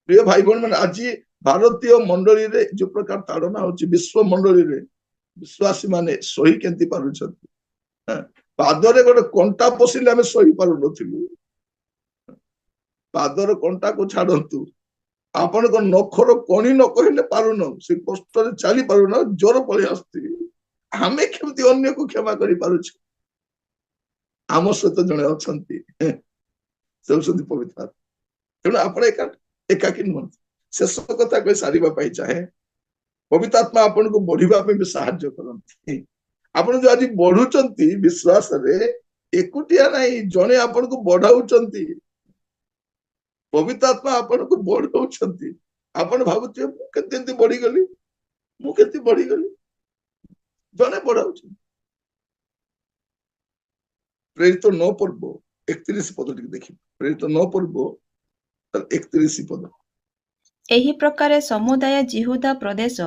Speaker 1: ପ୍ରିୟ ଭାଇ ଭଉଣୀ ମାନେ, ଆଜି ଭାରତୀୟ ମଣ୍ଡଳୀରେ ଯୋଉ ପ୍ରକାର ତାଡନା ହଉଛି, ବିଶ୍ୱ ମଣ୍ଡଳୀରେ ବିଶ୍ୱାସୀ ମାନେ ସହି କେମିତି ପାରୁଛନ୍ତି? ପାଦରେ ଗୋଟେ କଣ୍ଟା ପଶିଲେ ଆମେ ସହି ପାରୁନଥିଲୁ। ପାଦର କଣ୍ଟାକୁ ଛାଡନ୍ତୁ, ଆପଣଙ୍କ ନଖର କଣି ନ କହିଲେ ପାରୁନ, ସେ କଷ୍ଟରେ ଚାଲି ପାରୁନ, ଜ୍ୱର ପଳେଇ ଆସୁଛି। ଆମେ କେମିତି ଅନ୍ୟକୁ କ୍ଷମା କରିପାରୁଛୁ? ଆମ ସହିତ ଜଣେ ଅଛନ୍ତି, ସେ ହେଉଛନ୍ତି ପବିତ୍ର। ତେଣୁ ଆପଣ ଏକାକି ନୁହନ୍ତି। ଶେଷ କଥା କହି ସାରିବା ପାଇଁ ଚାହେଁ, ପବିତ୍ର ଆତ୍ମା ଆପଣଙ୍କୁ ବଢିବା ପାଇଁ ବି ସାହାଯ୍ୟ କରନ୍ତି। ଆପଣ ଯୋଉ ଆଜି ବଢୁଛନ୍ତି ବିଶ୍ୱାସରେ, ଏକୁଟିଆ ନାହିଁ, ଜଣେ ଆପଣଙ୍କୁ ବଢାଉଛନ୍ତି। ପବିତ୍ର ଆତ୍ମା ଆପଣଙ୍କୁ ବଢାଉଛନ୍ତି। ଆପଣ ଭାବୁଥିବେ ମୁଁ କେମିତି ଏମିତି ବଢିଗଲି, ମୁଁ କେମିତି ବଢିଗଲି, ଜଣେ ବଢାଉଛନ୍ତି। ପ୍ରେରିତ 9 ପର୍ବ 31 ପଦ ଟିକେ ଦେଖିବେ। ପ୍ରେରିତ 9 ପର୍ବ 31 ପଦ।
Speaker 2: ଏହି ପ୍ରକାରେ ସମୁଦାୟ ଜିହୁଦା ପ୍ରଦେଶ,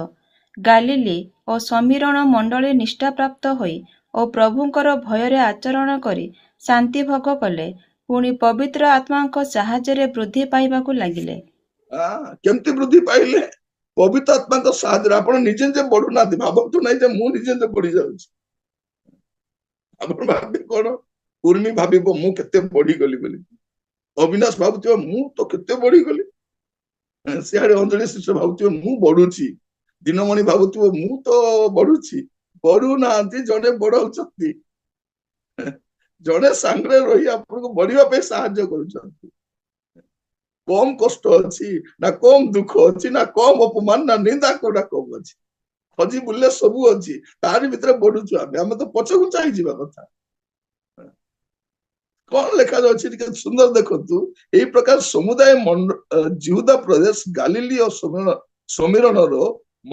Speaker 2: ଗାଲିଲି ଓ ସମୀରଣ ମଣ୍ଡଳୀ ନିଷ୍ଠାପ୍ରାପ୍ତ ହୋଇ ଓ ପ୍ରଭୁଙ୍କର ଭୟରେ ଆଚରଣ କରି ଶାନ୍ତି ଭୋଗ କଲେ, ପୁଣି ପବିତ୍ର ଆତ୍ମାଙ୍କ ସାହାଯ୍ୟରେ ବୃଦ୍ଧି ପାଇବାକୁ ଲାଗିଲେ।
Speaker 1: କେମିତି ବୃଦ୍ଧି ପାଇଲେ? ପବିତ୍ର ଆତ୍ମାଙ୍କ ସାହାଯ୍ୟରେ। ଆପଣ ନିଜେ ନିଜେ ବଢୁନାହାନ୍ତି, ଭାବନ୍ତୁ ନାହିଁ ଯେ ମୁଁ ନିଜେ ନିଜେ ବଢି ଯାଉଛି। ଆପଣ ଭାବିବେ କଣ? ଉର୍ମି ଭାବିବ ମୁଁ କେତେ ବଢିଗଲି ବୋଲି, ଅବିନାଶ ଭାବୁଥିବ ମୁଁ ତ କେତେ ବଢିଗଲି, ସିଆଡେ ଅଞ୍ଜଳି ଶିଷ୍ୟ ଭାବୁଥିବ ମୁଁ ବଢୁଛି, ଦିନମଣି ଭାବୁଥିବ ମୁଁ ତ ବଢୁଛି। ବଢୁନାହାନ୍ତି, ଜଣେ ବଢାଉଛନ୍ତି। ଜଣେ ସାଙ୍ଗରେ ରହି ଆପଣଙ୍କୁ ବଢିବା ପାଇଁ ସାହାଯ୍ୟ କରୁଛନ୍ତି। କମ କଷ୍ଟ ଅଛି ନା କମ ଦୁଃଖ ଅଛି, ନା କମ ଅପମାନ ନା ନିନ୍ଦା, କୋଉଟା କମ ଅଛି? ଖୋଜି ବୁଲିଲେ ସବୁ ଅଛି, ତାରି ଭିତରେ ବଢୁଛୁ ଆମେ ତ ପଛକୁ ଚାହିଁଯିବା କଥା। କଣ ଲେଖାଯାଉଛି ଟିକେ ସୁନ୍ଦର ଦେଖନ୍ତୁ। ଏଇ ପ୍ରକାର ସମୁଦାୟ ଜିହୁଦା ପ୍ରଦେଶ, ଗାଲିଲି ଓ ସମୀରଣର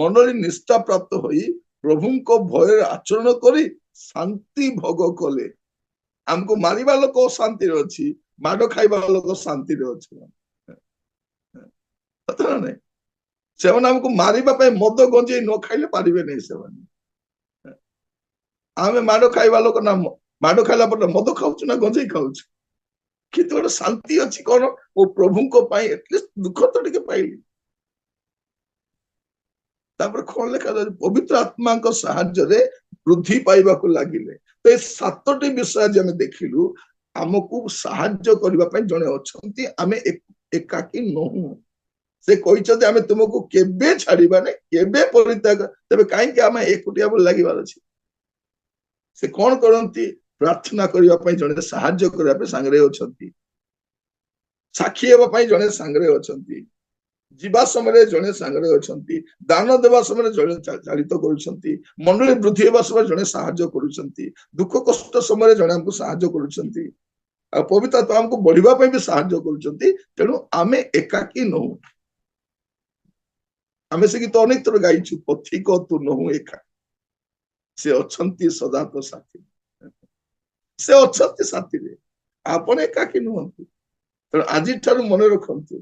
Speaker 1: ମଣ୍ଡଳୀ ନିଷ୍ଠା ପ୍ରାପ୍ତ ହୋଇ ପ୍ରଭୁଙ୍କ ଭୟରେ ଆଚରଣ କରି ଶାନ୍ତି ଭୋଗ କଲେ। ଆମକୁ ମାରିବା ଲୋକ ଶାନ୍ତିରେ ଅଛି, ମାଡ ଖାଇବା ଲୋକ ଶାନ୍ତିରେ ଅଛି। ନାଇଁ, ସେମାନେ ଆମକୁ ମାରିବା ପାଇଁ ମଦ ଗଞ୍ଜେଇ ନ ଖାଇଲେ ପାରିବେ ନାହିଁ ସେମାନେ। ଆମେ ମାଡ ଖାଇବା ଲୋକ ନା, ମାଡ ଖାଇଲା ପରେ ମଦ ଖାଉଛୁ ନା ଗଞ୍ଜେଇ ଖାଉଛୁ? କିନ୍ତୁ ଗୋଟେ ଶାନ୍ତି ଅଛି କଣ? ଓ ପ୍ରଭୁଙ୍କ ପାଇଁ ଏଟଲିଷ୍ଟ ଦୁଃଖ ତ ଟିକେ ପାଇଲି। ତାପରେ କଣ ଲେଖାଯାଉଛି? ପବିତ୍ର ଆତ୍ମାଙ୍କ ସାହାଯ୍ୟରେ ବୃଦ୍ଧି ପାଇବାକୁ ଲାଗିଲେ। ତ ଏ 7ଟି ବିଷୟ ଆଜି ଆମେ ଦେଖିଲୁ। ଆମକୁ ସାହାଯ୍ୟ କରିବା ପାଇଁ ଜଣେ ଅଛନ୍ତି, ଆମେ ଏକାକି ନୁହଁ। ସେ କହିଛନ୍ତି ଆମେ ତୁମକୁ କେବେ ଛାଡିବାନି, କେବେ ପରିତ୍ୟାଗ। ତେବେ କାହିଁକି ଆମେ ଏକୁଟିଆ ବୋଲି ଲାଗିବାର ଅଛି? ସେ କଣ କରନ୍ତି? ପ୍ରାର୍ଥନା କରିବା ପାଇଁ ଜଣେ ସାହାଯ୍ୟ କରିବା ପାଇଁ ସାଙ୍ଗରେ ଅଛନ୍ତି, ସାକ୍ଷୀ ହେବା ପାଇଁ ଜଣେ ସାଙ୍ଗରେ ଅଛନ୍ତି, ଯିବା ସମୟରେ ଜଣେ ସାଙ୍ଗରେ ଅଛନ୍ତି, ଦାନ ଦେବା ସମୟରେ ଜଣେ ଚାଳିତ କରୁଛନ୍ତି, ମଣ୍ଡଳୀ ବୃଦ୍ଧି ହେବା ସମୟରେ ଜଣେ ସାହାଯ୍ୟ କରୁଛନ୍ତି, ଦୁଃଖ କଷ୍ଟ ସମୟରେ ଜଣେ ଆମକୁ ସାହାଯ୍ୟ କରୁଛନ୍ତି, ଆଉ ପବିତ୍ର ଆତ୍ମା ଆମକୁ ବଢିବା ପାଇଁ ବି ସାହାଯ୍ୟ କରୁଛନ୍ତି। ତେଣୁ ଆମେ ଏକାକି ନୁହଁ। ଆମେ ସେ ଗୀତ ଅନେକ ଥର ଗାଇଛୁ, ପଥିକ ତୁ ନୁହଁ ଏକା, ସେ ଅଛନ୍ତି ସଦା ତୋ ସାଥୀ। ସେ ଅଛନ୍ତି ସାଥୀରେ, ଆପଣ ଏକାକି ନୁହନ୍ତି। ତେଣୁ ଆଜିଠାରୁ ମନେ ରଖନ୍ତୁ,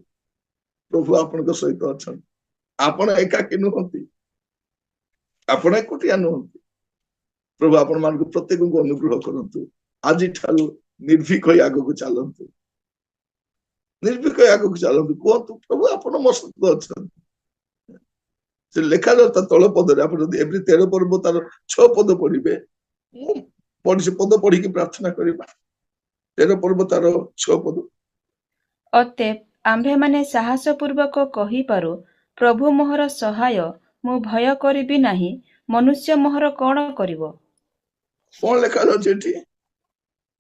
Speaker 1: ପ୍ରଭୁ ଆପଣଙ୍କ ସହିତ ଅଛନ୍ତି। ଆପଣ ଏକାକି ନୁହନ୍ତି, ଆପଣ ଏକୁଟିଆ ନୁହନ୍ତି। ପ୍ରଭୁ ଆପଣ ମାନଙ୍କୁ ପ୍ରତ୍ୟେକଙ୍କୁ ଅନୁଗ୍ରହ କରନ୍ତୁ। ଆଜିଠାରୁ ନିର୍ଭୀକ ହୋଇ ଆଗକୁ ଚାଲନ୍ତୁ, ନିର୍ଭୀକ ହୋଇ ଆଗକୁ ଚାଲନ୍ତୁ। କୁହନ୍ତୁ ପ୍ରଭୁ ଆପଣ ମୋ ସହିତ ଅଛନ୍ତି। ସେ ଲେଖାଯାଉ ତା ତଳ ପଦରେ, ଆପଣ ଯଦି ଏଭ୍ରି 13 ପର୍ବ ତାର 6 ପଦ ପଢିବେ, ମୁଁ ପଢିଛି ପଦ ପଢିକି ପ୍ରାର୍ଥନା କରିବା। 13 ପର୍ବ ତାର 6 ପଦ।
Speaker 2: ଅତେବ ଆମ୍ଭେମାନେ ସାହସପୂର୍ବକ କହିପାରୁ, ପ୍ରଭୁ ମୋହର ସହାୟ, ମୁଁ ଭୟ କରିବି ନାହିଁ। ମନୁଷ୍ୟ ମୋହର କଣ କରିବ?
Speaker 1: କଣ ଲେଖାଯାଉଛି ଏଠି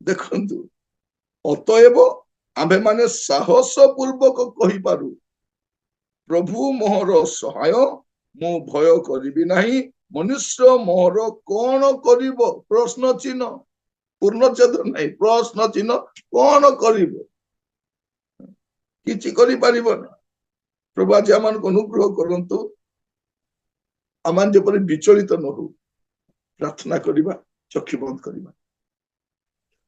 Speaker 1: ଦେଖନ୍ତୁ। ଅତଏବ ଆମ୍ଭେମାନେ ସାହସ ପୂର୍ବକ କହିପାରୁ, ପ୍ରଭୁ ମୋହର ସହାୟ, ମୁଁ ଭୟ କରିବି ନାହିଁ। ମନୁଷ୍ୟ ମୋହର କଣ କରିବ? ପ୍ରଶ୍ନ ଚିହ୍ନ, ପୂର୍ଣ୍ଣଚ୍ଛେଦ ନାହିଁ, ପ୍ରଶ୍ନ ଚିହ୍ନ। କଣ କରିବ? କିଛି କରିପାରିବ ନା। ପ୍ରଭୁ ଆଜି ଆମମାନଙ୍କୁ ଅନୁଗ୍ରହ କରନ୍ତୁ, ଆମମାନେ ଯେପରି ବିଚଳିତ ନ ହଉ। ପ୍ରାର୍ଥନା କରିବା, ଚକ୍ଷୁ ବନ୍ଦ କରିବା।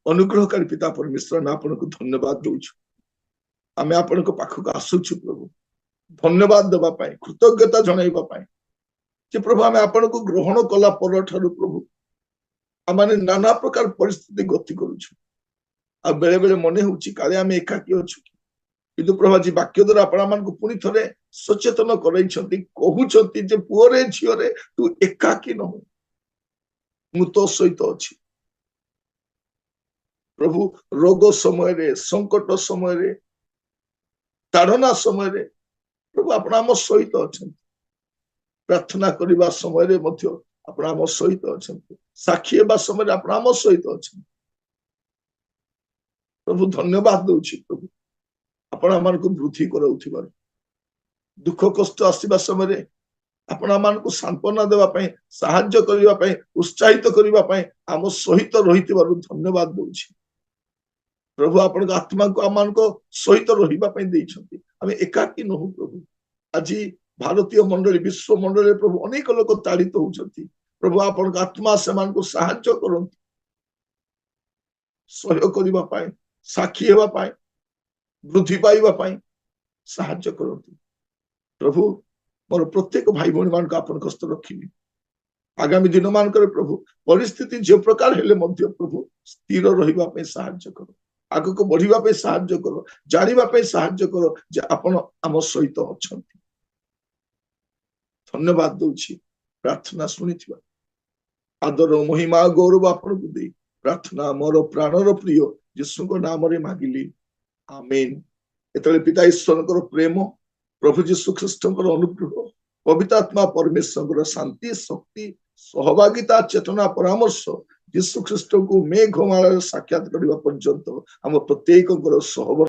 Speaker 1: ଅନୁଗ୍ରହକାରୀ ପିତା ପରମେଶ୍ୱର, ଆମେ ଆପଣଙ୍କୁ ଧନ୍ୟବାଦ ଦଉଛୁ। ଆମେ ଆପଣଙ୍କ ପାଖକୁ ଆସୁଛୁ ପ୍ରଭୁ, ଧନ୍ୟବାଦ ଦେବା ପାଇଁ, କୃତଜ୍ଞତା ଜଣାଇବା ପାଇଁ ଯେ ପ୍ରଭୁ ଆମେ ଆପଣଙ୍କୁ ଗ୍ରହଣ କଲା ପରଠାରୁ ପ୍ରଭୁ ଆମେ ନାନା ପ୍ରକାର ପରିସ୍ଥିତି ଗତି କରୁଛୁ। ଆଉ ବେଳେ ବେଳେ ମନେ ହଉଛି କାଳେ ଆମେ ଏକାକି ଅଛୁ। କିନ୍ତୁ ପ୍ରଭୁ ଆଜି ବାକ୍ୟ ଦ୍ୱାରା ଆପଣ ମାନଙ୍କୁ ପୁଣି ଥରେ सचेतन कराइछंती कहउछंती जे पुअरे झियोरे तू एकाकी न हो मु तो सहित अछि प्रभु रोग समय रे संकट समय रे ताड़ना समय रे प्रभु आपण आम सहित अछंती प्रार्थना करबा समय रे मध्य आपण आम सहित अछंती साक्षी हेबा समय रे आपण आम सहित अछंती प्रभु धन्यवाद दउछि प्रभु आपण आमान को वृद्धि कराउथिबार दुख कष्ट आसीबा समय रे आपण आमान को सांत्वना देबा पई सहाय्य करबा पई उत्साहित करबा पई आम सहित रहिथिबार धन्यवाद दउछि प्रभु आपण आत्मा को आमान को सहित रहिबा पई देइछंती आमे एकाकी न हो प्रभु आज भारतीय मंडली विश्व मंडली प्रभु अनेक लोक ताड़ित होउछंती प्रभु आपण आत्मा समान को सहाय्य करंतु सहयोग करबा पई साक्षी हेबा पई वृद्धि पाइबा पई सहाय्य करंतु प्रभु मोर प्रत्येक भाई भौणी मान आपण कष्ट रखिबी आगामी दिन मान करे प्रभु परिस्थिति जे प्रकार हेले मध्य प्रभु स्थिर रहिबा पई सहाय्य करो आगो को बढ़िबा पई सहाय्य करो जानिबा पई सहाय्य करो जे आपण आम सहित अछंती धन्यवाद दउछि प्रार्थना सुनिथिबा आदर महिमा गौरव आपण को दे प्रार्थना मोर प्राणर प्रिय यीशु को नाम रे मागिली आमेन एतले पिता ईश्वर प्रेम प्रभु जीशु ख्रीष्ट अनुग्रह पवित्र आत्मा परमेश्वर शांति शक्ति सहभागिता चेतना परामर्श यीशु ख्रीष्ट को मेघमाला साक्षात करबा पर्यंत हम प्रत्येक सहवर्ती